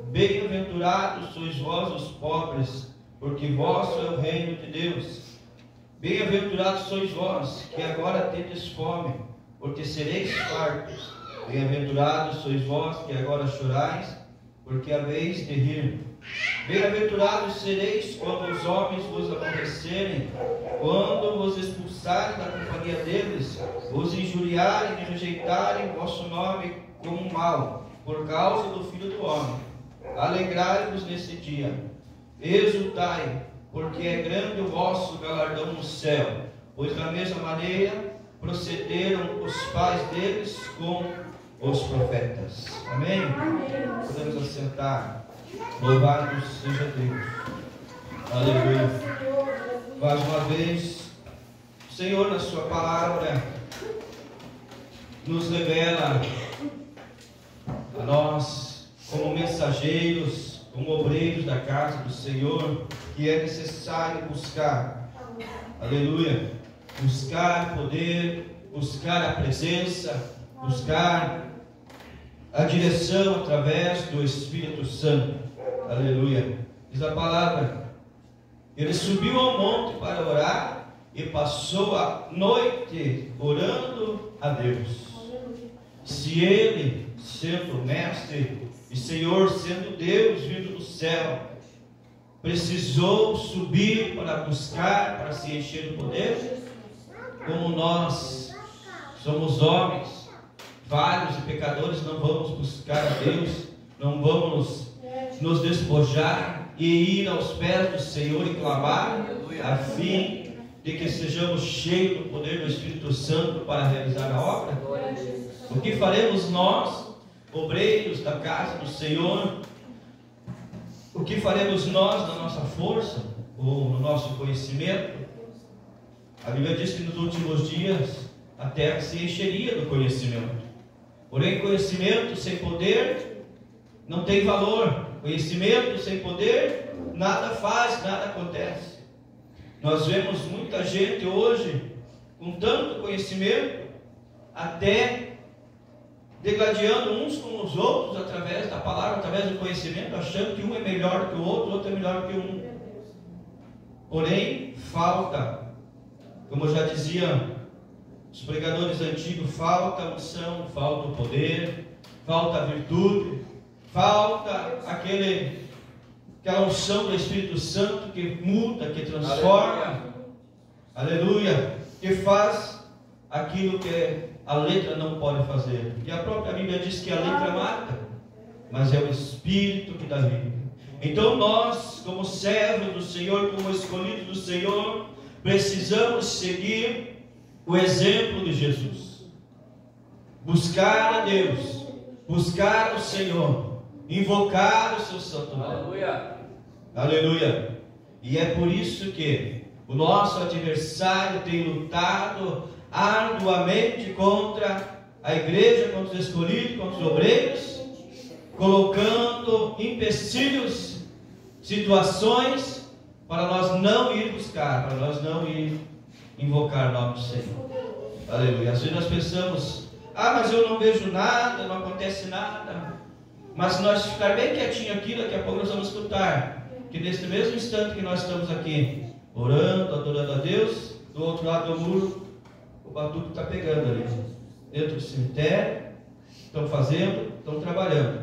bem-aventurados sois vós os pobres, porque vosso é o reino de Deus. Bem-aventurados sois vós, que agora tendes fome, porque sereis fartos. Bem-aventurados sois vós, que agora chorais, porque haveis de rir. Bem-aventurados sereis quando os homens vos aborrecerem, quando vos expulsarem da companhia deles, vos injuriarem e rejeitarem o vosso nome como mal, por causa do Filho do Homem. Alegrai-vos nesse dia, exultai, porque é grande o vosso galardão no céu, pois da mesma maneira procederam os pais deles com os profetas. Amém? Podemos assentar. Louvado seja Deus. Aleluia. Mais uma vez, o Senhor, na sua palavra, nos revela a nós, como mensageiros, como obreiros da casa do Senhor, que é necessário buscar. Aleluia. Buscar poder, buscar a presença, buscar a direção através do Espírito Santo. Aleluia. Diz a palavra: ele subiu ao monte para orar e passou a noite orando a Deus. Se ele, sendo mestre e Senhor, sendo Deus vindo do céu, precisou subir para buscar, para se encher do poder, como nós somos homens falhos e pecadores, não vamos buscar a Deus, não vamos nos despojar e ir aos pés do Senhor e clamar, a fim de que sejamos cheios do poder do Espírito Santo para realizar a obra? O que faremos nós, obreiros da casa do Senhor? O que faremos nós na nossa força ou no nosso conhecimento? A Bíblia diz que nos últimos dias a terra se encheria do conhecimento. Porém, conhecimento sem poder não tem valor. Conhecimento sem poder nada faz, nada acontece. Nós vemos muita gente hoje com tanto conhecimento, até degladiando uns com os outros através da palavra, através do conhecimento, achando que um é melhor que o outro é melhor que um. Porém, falta, como já diziam os pregadores antigos, falta a unção, falta o poder, falta a virtude, falta aquela unção do Espírito Santo que muda, que transforma, aleluia, que faz aquilo que a letra não pode fazer. E a própria Bíblia diz que a letra mata, mas é o Espírito que dá vida. Então nós, como servos do Senhor, como escolhidos do Senhor, precisamos seguir o exemplo de Jesus. Buscar a Deus, buscar o Senhor, invocar o seu santo nome. Aleluia. Aleluia. E é por isso que o nosso adversário tem lutado arduamente contra a igreja, contra os escolhidos, contra os obreiros, colocando empecilhos, situações para nós não ir buscar, para nós não ir invocar o nome do Senhor. Aleluia. Às vezes nós pensamos, mas eu não vejo nada, não acontece nada. Mas se nós ficar bem quietinho aqui, daqui a pouco nós vamos escutar que nesse mesmo instante que nós estamos aqui orando, adorando a Deus, do outro lado do muro o batuque está pegando ali dentro do cemitério, estão fazendo, estão trabalhando.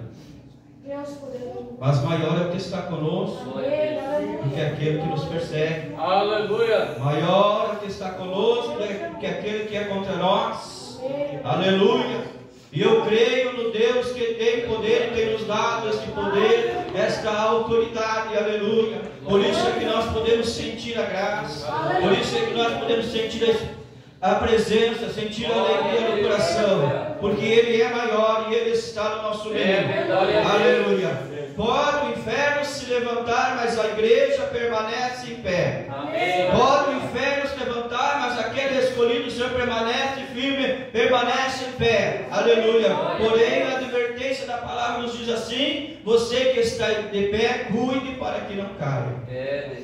Mas maior é o que está conosco do que aquele que nos persegue. Aleluia. Maior é o que está conosco do que aquele que é contra nós. Aleluia. E eu creio no Deus que tem poder e tem nos dado este poder, esta autoridade, aleluia. Por isso é que nós podemos sentir a graça, por isso é que nós podemos sentir a presença, sentir a alegria no coração, porque Ele é maior e Ele está no nosso meio. Aleluia. Pode o inferno se levantar, mas a igreja permanece em pé. Amém. Pode o inferno se levantar, mas aquele escolhido, o Senhor permanece firme, permanece em pé. Aleluia. Porém, a advertência da palavra nos diz assim: você que está de pé, cuide para que não caia.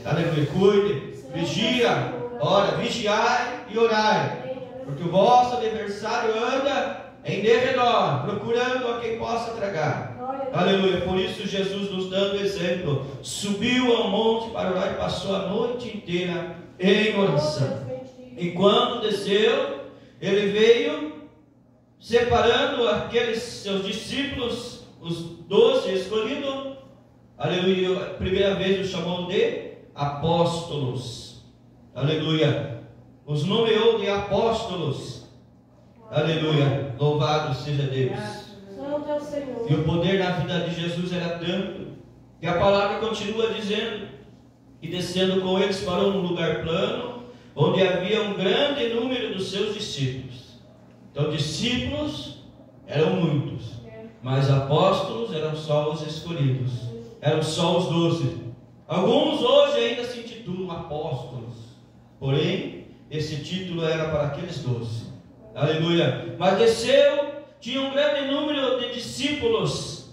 Aleluia. Cuide, vigia, ora, vigiai e orai, porque o vosso adversário anda em derredor, procurando a quem possa tragar. Aleluia. Por isso Jesus nos dando exemplo, subiu ao monte para orar e passou a noite inteira em oração. E quando desceu, ele veio separando aqueles seus discípulos, os 12 escolhidos. Aleluia. A primeira vez os chamou de apóstolos. Aleluia. Os nomeou de apóstolos. Aleluia. Louvado seja Deus. E o poder na vida de Jesus era tanto que a palavra continua dizendo: e descendo com eles parou num lugar plano, onde havia um grande número dos seus discípulos. Então discípulos eram muitos, mas apóstolos eram só os escolhidos, eram só os 12. Alguns hoje ainda se intitulam apóstolos, porém esse título era para aqueles 12. Aleluia. Mas desceu, tinha um grande número de discípulos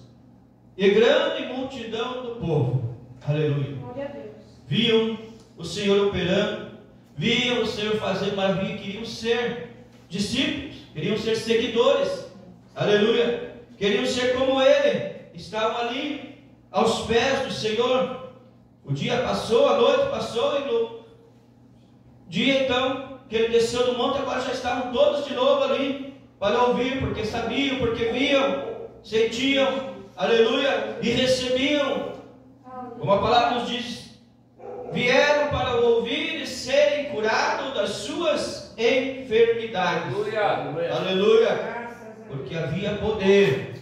e grande multidão do povo. Aleluia. Viam o Senhor operando, viam o Senhor fazendo maravilha, queriam ser discípulos, queriam ser seguidores. Aleluia. Queriam ser como Ele. Estavam ali aos pés do Senhor. O dia passou, a noite passou, e no dia então que Ele desceu do monte, agora já estavam todos de novo ali para ouvir, porque sabiam, porque viam, sentiam, aleluia, e recebiam, como a palavra nos diz, vieram para ouvir e serem curados das suas enfermidades. Aleluia. Aleluia. Porque havia poder,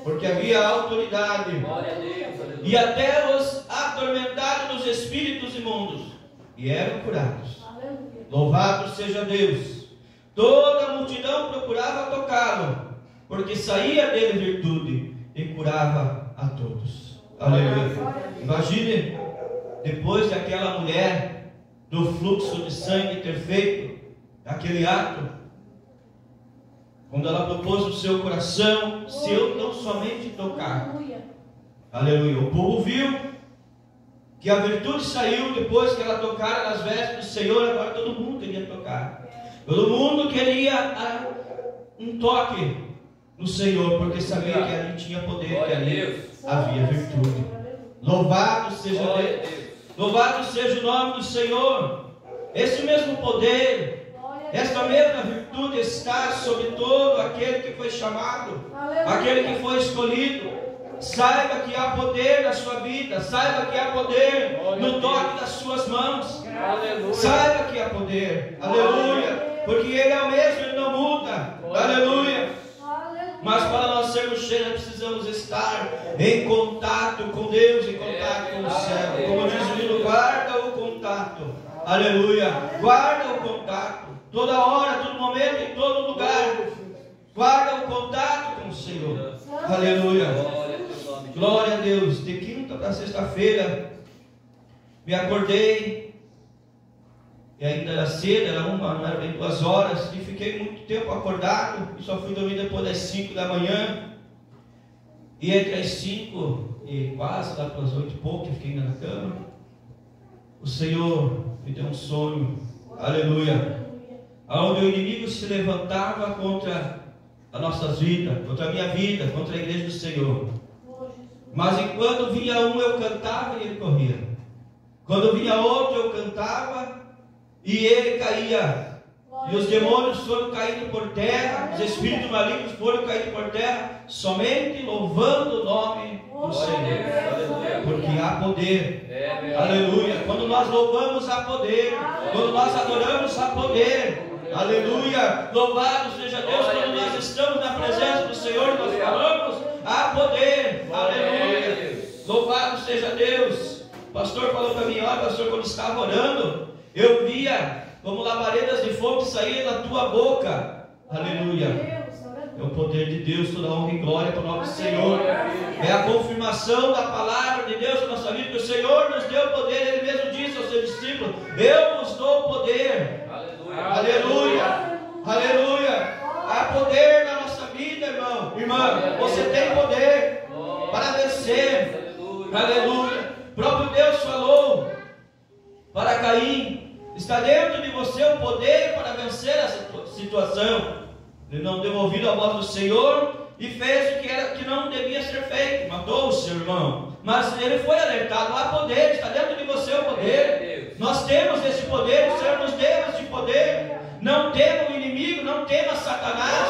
porque havia autoridade. Glória a Deus. Aleluia. E até os atormentados dos espíritos imundos, e eram curados. Aleluia. Louvado seja Deus. Toda a multidão procurava tocá-lo, porque saía dele virtude e curava a todos. Aleluia. Imagine, depois daquela mulher do fluxo de sangue ter feito aquele ato, quando ela propôs no seu coração: se eu não somente tocar. Aleluia. O povo viu que a virtude saiu depois que ela tocara nas vestes do Senhor. Agora todo mundo queria tocar. Todo mundo queria um toque. no Senhor, porque sabia que ali tinha poder, que ali havia virtude. Louvado seja Deus. Louvado seja o nome do Senhor. Esse mesmo poder, esta mesma virtude está sobre todo aquele que foi chamado, aquele que foi escolhido. Saiba que há poder na sua vida, saiba que há poder no toque das suas mãos. Saiba que há poder, aleluia, porque Ele é o mesmo, Ele não muda, aleluia. Mas para nós sermos cheios, precisamos estar em contato com Deus, em contato com o céu. Como diz o livro, guarda o contato, aleluia, guarda o contato, toda hora, todo momento, em todo lugar. Guarda o contato com o Senhor, aleluia. Glória a Deus. De quinta para sexta-feira, me acordei, e ainda era cedo, era não era bem 2 horas, e fiquei muito tempo acordado, e só fui dormir depois das 5 da manhã, e entre as 5 e quase, lá pelas 8 e pouco, eu fiquei ainda na cama, o Senhor me deu um sonho, aleluia, onde o inimigo se levantava contra as nossas vidas, contra a minha vida, contra a igreja do Senhor. Mas enquanto vinha um, eu cantava e ele corria. Quando vinha outro, eu cantava e ele caía. E os demônios foram caindo por terra, os espíritos malignos foram caindo por terra, somente louvando o nome do Senhor. Porque há poder. Aleluia. Quando nós louvamos, há poder. Quando nós adoramos, há poder. Aleluia. Louvado seja Deus. Quando nós estamos na presença do Senhor, nós falamos, há poder. Aleluia. Louvado seja Deus. O pastor falou para mim, olha, pastor, quando estava orando, eu via como labaredas de fogo que saíam da tua boca. Aleluia. É o poder de Deus, toda honra e glória para o nome do Senhor. É a confirmação da palavra de Deus na nossa vida, que o Senhor nos deu poder. Ele mesmo disse aos seus discípulos, eu vos dou poder. Aleluia. Aleluia. Há poder na nossa vida, irmão. Irmã, você tem poder para vencer. Aleluia. O próprio Deus falou para Caim, está dentro de você o poder para vencer essa situação. Ele não deu ouvido à voz do Senhor e fez o que não devia ser feito, matou o seu irmão. Mas ele foi alertado, há poder, está dentro de você o poder. Nós temos esse poder, o Senhor nos deu esse poder. Não tema o inimigo, não tema Satanás,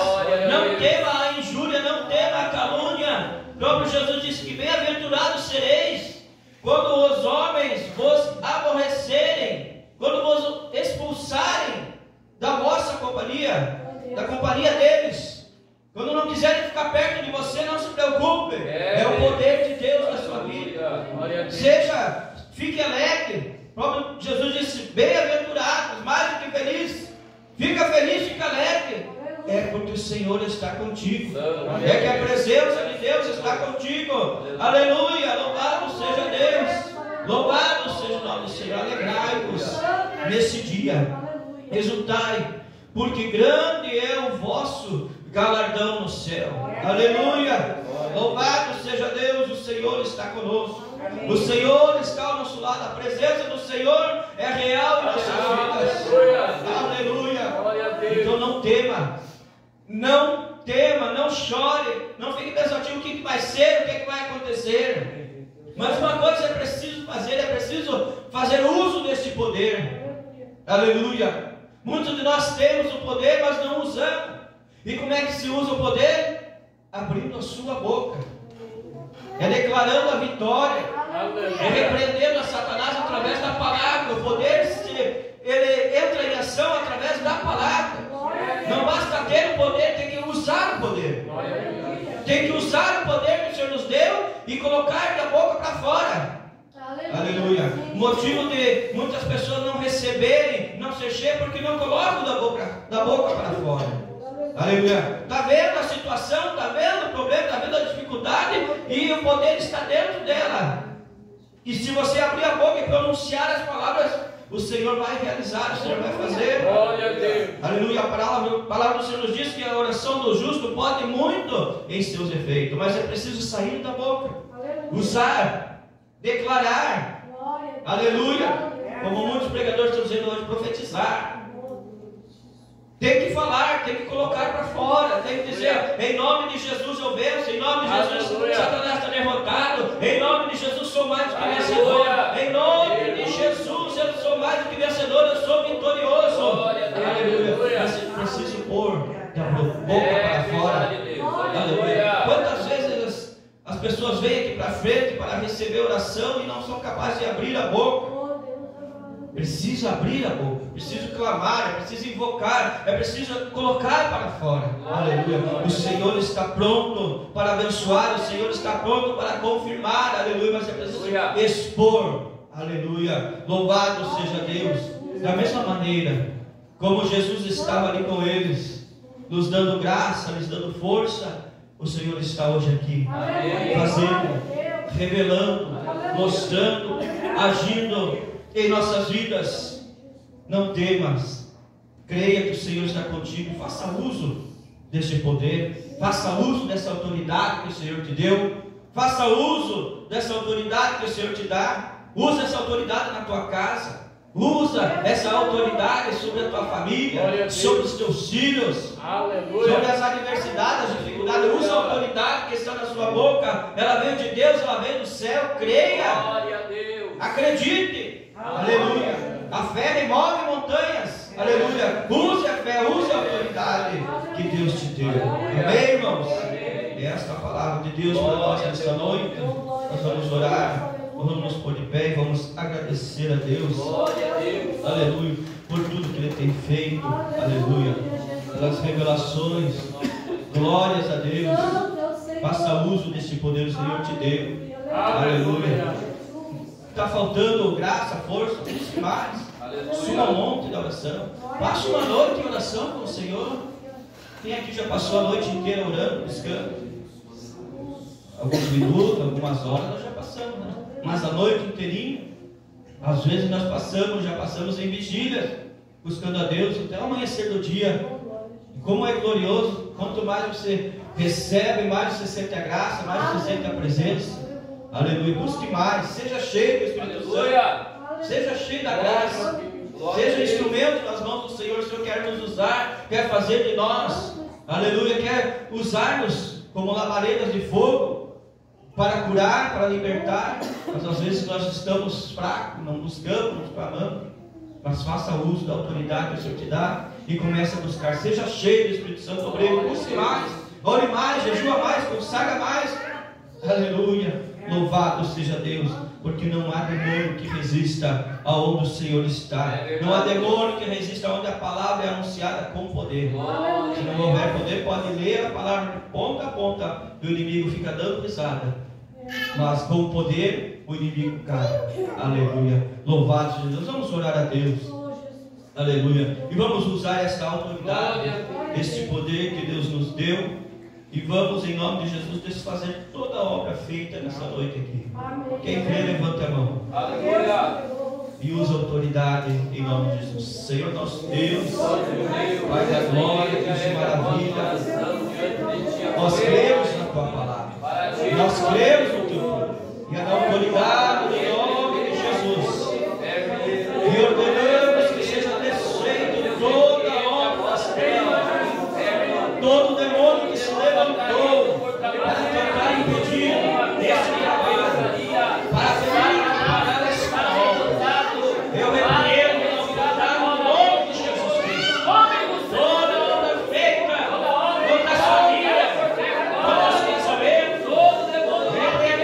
não tema a injúria, não tema a calúnia. O próprio Jesus disse que bem-aventurados sereis quando os homens vos aborrecerem, quando vos expulsarem da vossa companhia, da companhia deles. Quando não quiserem ficar perto de você, não se preocupe. É o poder de Deus na sua vida. Fique alegre. O próprio Jesus disse, bem-aventurados, mais do que felizes. Fica feliz, fica alegre. É porque o Senhor está contigo. É que a presença de Deus está contigo. Aleluia, louvado seja Deus. Louvado seja o nome do Senhor. Alegrai-vos nesse dia. Exultai, porque grande é o vosso galardão no céu. Aleluia. Louvado seja Deus, o Senhor está conosco. O Senhor está ao nosso lado. A presença do Senhor é real em nossas vidas. Aleluia. Então não tema. Não tema, não chore. Não fique pensativo o que vai ser, o que vai acontecer. Mas uma coisa é preciso fazer uso desse poder. Aleluia. Muitos de nós temos o poder, mas não usamos. E como é que se usa o poder? Abrindo a sua boca. É declarando a vitória. É repreendendo a Satanás através da palavra. O poder, ele entra em ação através da palavra. Não basta ter o poder, tem que usar o poder. Tem que usar o poder que o Senhor nos deu e colocar da boca para fora. Aleluia. O motivo de muitas pessoas não receberem, não ser cheias, porque não colocam da boca para fora. Aleluia. Está vendo a situação, está vendo o problema, está vendo a dificuldade e o poder está dentro dela. E se você abrir a boca e pronunciar as palavras, o Senhor vai realizar, o Senhor vai fazer. Glória a Deus. Aleluia. A palavra do Senhor nos diz que a oração do justo pode muito em seus efeitos, mas é preciso sair da boca, usar, declarar. Aleluia. Como muitos pregadores estão dizendo hoje, profetizar. Tem que falar, tem que colocar para fora, tem que dizer, em nome de Jesus eu venço, em nome de Jesus Satanás está derrotado, em nome de Jesus sou mais do que vencedor, em nome de Jesus eu sou mais do que vencedor, eu sou vitorioso. Aleluia. Mas eu preciso pôr da boca para fora. Aleluia. Quantas vezes as pessoas vêm aqui para frente para receber oração e não são capazes de abrir a boca? Preciso abrir a boca, preciso clamar, é preciso invocar, é preciso colocar para fora. Aleluia. O Senhor está pronto para abençoar, o Senhor está pronto para confirmar. Aleluia. Mas é preciso expor. Aleluia. Louvado seja Deus. Da mesma maneira como Jesus estava ali com eles, nos dando graça, lhes dando força, o Senhor está hoje aqui, fazendo, revelando, mostrando, agindo em nossas vidas. Não temas, creia que o Senhor está contigo, faça uso deste poder, faça uso dessa autoridade que o Senhor te deu, faça uso dessa autoridade que o Senhor te dá, usa essa autoridade na tua casa, usa essa autoridade sobre a tua família, sobre os teus filhos, sobre as adversidades, as dificuldades. Usa a autoridade que está na sua boca, ela veio de Deus, ela veio do céu. Creia, acredite. Aleluia. A fé remove montanhas. Aleluia. Use a fé, use a autoridade que Deus te deu. Amém, irmãos? Esta é a palavra de Deus para nós nesta noite. Nós vamos orar, vamos nos pôr de pé e vamos agradecer a Deus. Aleluia. Por tudo que Ele tem feito. Aleluia. Pelas revelações. Glórias a Deus. Faça uso desse poder que o Senhor te deu. Aleluia. Está faltando graça, força, busque mais. Suba um monte de oração. Passe uma noite em oração com o Senhor. Quem aqui já passou a noite inteira orando, buscando? Alguns minutos, algumas horas nós já passamos, né? Mas a noite inteirinha, às vezes nós já passamos em vigílias, buscando a Deus até o amanhecer do dia. E como é glorioso, quanto mais você recebe, mais você sente a graça, mais você sente a presença. Aleluia. Busque mais, seja cheio do Espírito Santo, seja cheio da graça, seja instrumento nas mãos do Senhor. O Senhor quer nos usar, quer fazer de nós, aleluia, quer usar-nos como labaredas de fogo para curar, para libertar. Mas às vezes nós estamos fracos, não buscamos, não clamamos. Mas faça uso da autoridade que o Senhor te dá e comece a buscar. Seja cheio do Espírito Santo obreiro, busque mais, ore mais, jejua mais, consagra mais. Aleluia. Louvado seja Deus, porque não há demônio que resista aonde o Senhor está. Não há demônio que resista aonde a palavra é anunciada com poder. Se não houver poder, pode ler a palavra de ponta a ponta e o inimigo fica dando risada. Mas com o poder, o inimigo cai. Aleluia. Louvado seja Deus. Vamos orar a Deus. Aleluia. E vamos usar esta autoridade, este poder que Deus nos deu. E vamos, em nome de Jesus, desfazer toda a obra feita nessa noite aqui. Quem crê, levante a mão. Aleluia. E usa a autoridade em nome de Jesus. Senhor nosso Deus, Pai da glória, Deus de maravilha, nós cremos na Tua palavra. Nós cremos no Teu poder. E a autoridade no nome de Jesus. E ordenamos que seja desfeito toda a obra das trevas, todo demônio que se levantou para tentar impedir esse trabalho, para parar essa obra. Eu repreendo a autoridade no nome de Jesus Cristo. Toda obra feita contra as famílias, contra os pensamentos, repreendemos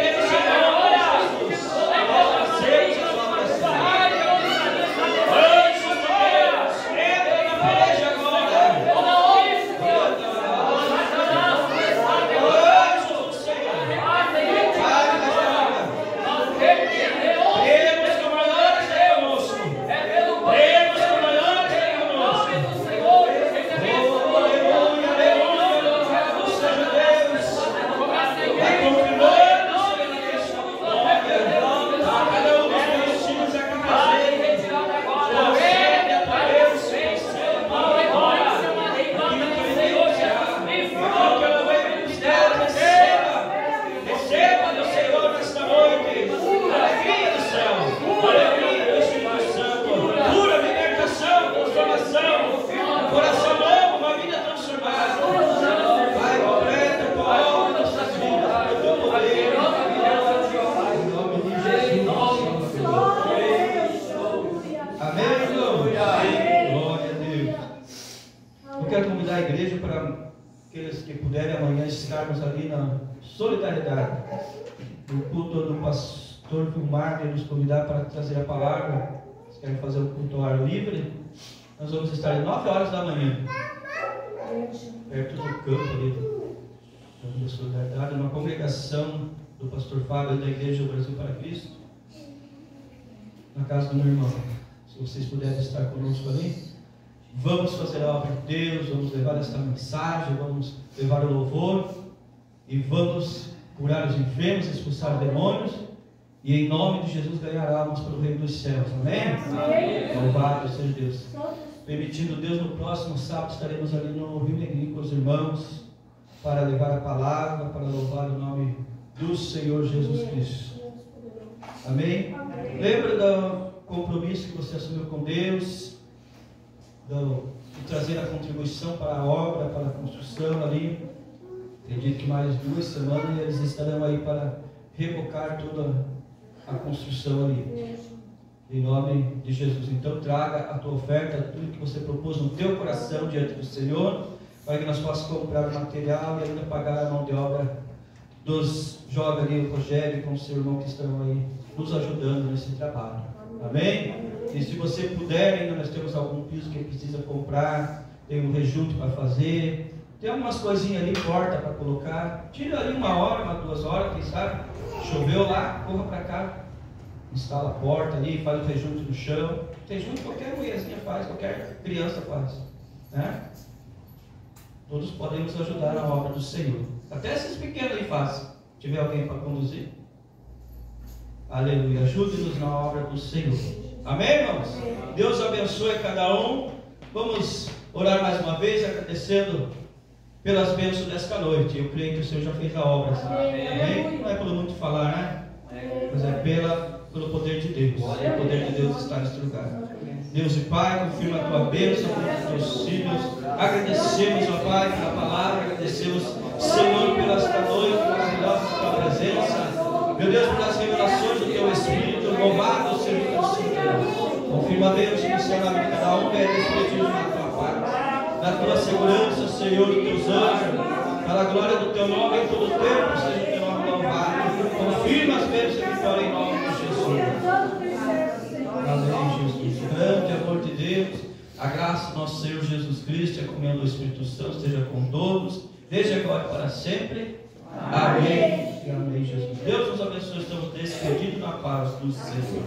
solidariedade. O culto do pastor Vilmar veio nos convidar para trazer a palavra. Vocês querem fazer o culto ao ar livre? Nós vamos estar às 9 horas da manhã, perto do campo ali da solidariedade, uma congregação do pastor Fábio da Igreja do Brasil para Cristo, na casa do meu irmão. Se vocês puderem estar conosco ali, vamos fazer a obra de Deus, vamos levar esta mensagem, vamos levar o louvor e vamos curar os enfermos, expulsar demônios e em nome de Jesus ganhar almas para o reino dos céus. Amém? Amém. Louvado seja Deus. Permitindo Deus, no próximo sábado estaremos ali no Rio Negrinho com os irmãos para levar a palavra, para louvar o nome do Senhor Jesus Cristo. Amém? Lembra do compromisso que você assumiu com Deus, de trazer a contribuição para a obra, para a construção ali. Acredito que mais 2 semanas eles estarão aí para rebocar toda a construção ali. Em nome de Jesus. Então traga a tua oferta, tudo que você propôs no teu coração diante do Senhor, para que nós possamos comprar o material e ainda pagar a mão de obra dos jovens ali, o Rogério com o seu irmão que estão aí nos ajudando nesse trabalho. Amém? E se você puder, ainda nós temos algum piso que precisa comprar, tem um rejunte para fazer, tem algumas coisinhas ali, porta para colocar, tira ali 1 hora, 2 horas, quem sabe, choveu lá, corra para cá, instala a porta ali, faz o rejunte no chão. Rejunte qualquer mulherzinha faz, qualquer criança faz, né? Todos podemos ajudar na obra do Senhor. Até esses pequenos aí fazem. Se tiver alguém para conduzir, aleluia, ajude-nos na obra do Senhor. Amém, irmãos? Deus abençoe cada um. Vamos orar mais uma vez, agradecendo pelas bênçãos desta noite. Eu creio que o Senhor já fez a obra. Amém? Não é pelo muito falar, né? Mas é pelo poder de Deus. O poder de Deus está neste lugar. Deus e Pai, confirma a tua bênção sobre os teus filhos. Agradecemos, ó Pai, pela palavra. Agradecemos, Senhor, pela esta noite maravilhosa de tua presença. Meu Deus, pelas revelações do teu Espírito. Louvado seja o teu Senhor. Confirma a bênção do Senhor na vida de cada um. É despedido na tua parte, na tua segurança, Senhor, dos teus anjos. Para a glória do teu nome em todo o tempo, seja o teu nome louvado. Confirma as bênçãos que estão em nome de Jesus. Amém, Jesus. Grande amor de Deus, a graça do nosso Senhor Jesus Cristo, a comunhão do Espírito Santo esteja com todos, desde agora e para sempre. Amém. Amém, Jesus. Deus nos abençoe. Estamos despedidos na paz do Senhor.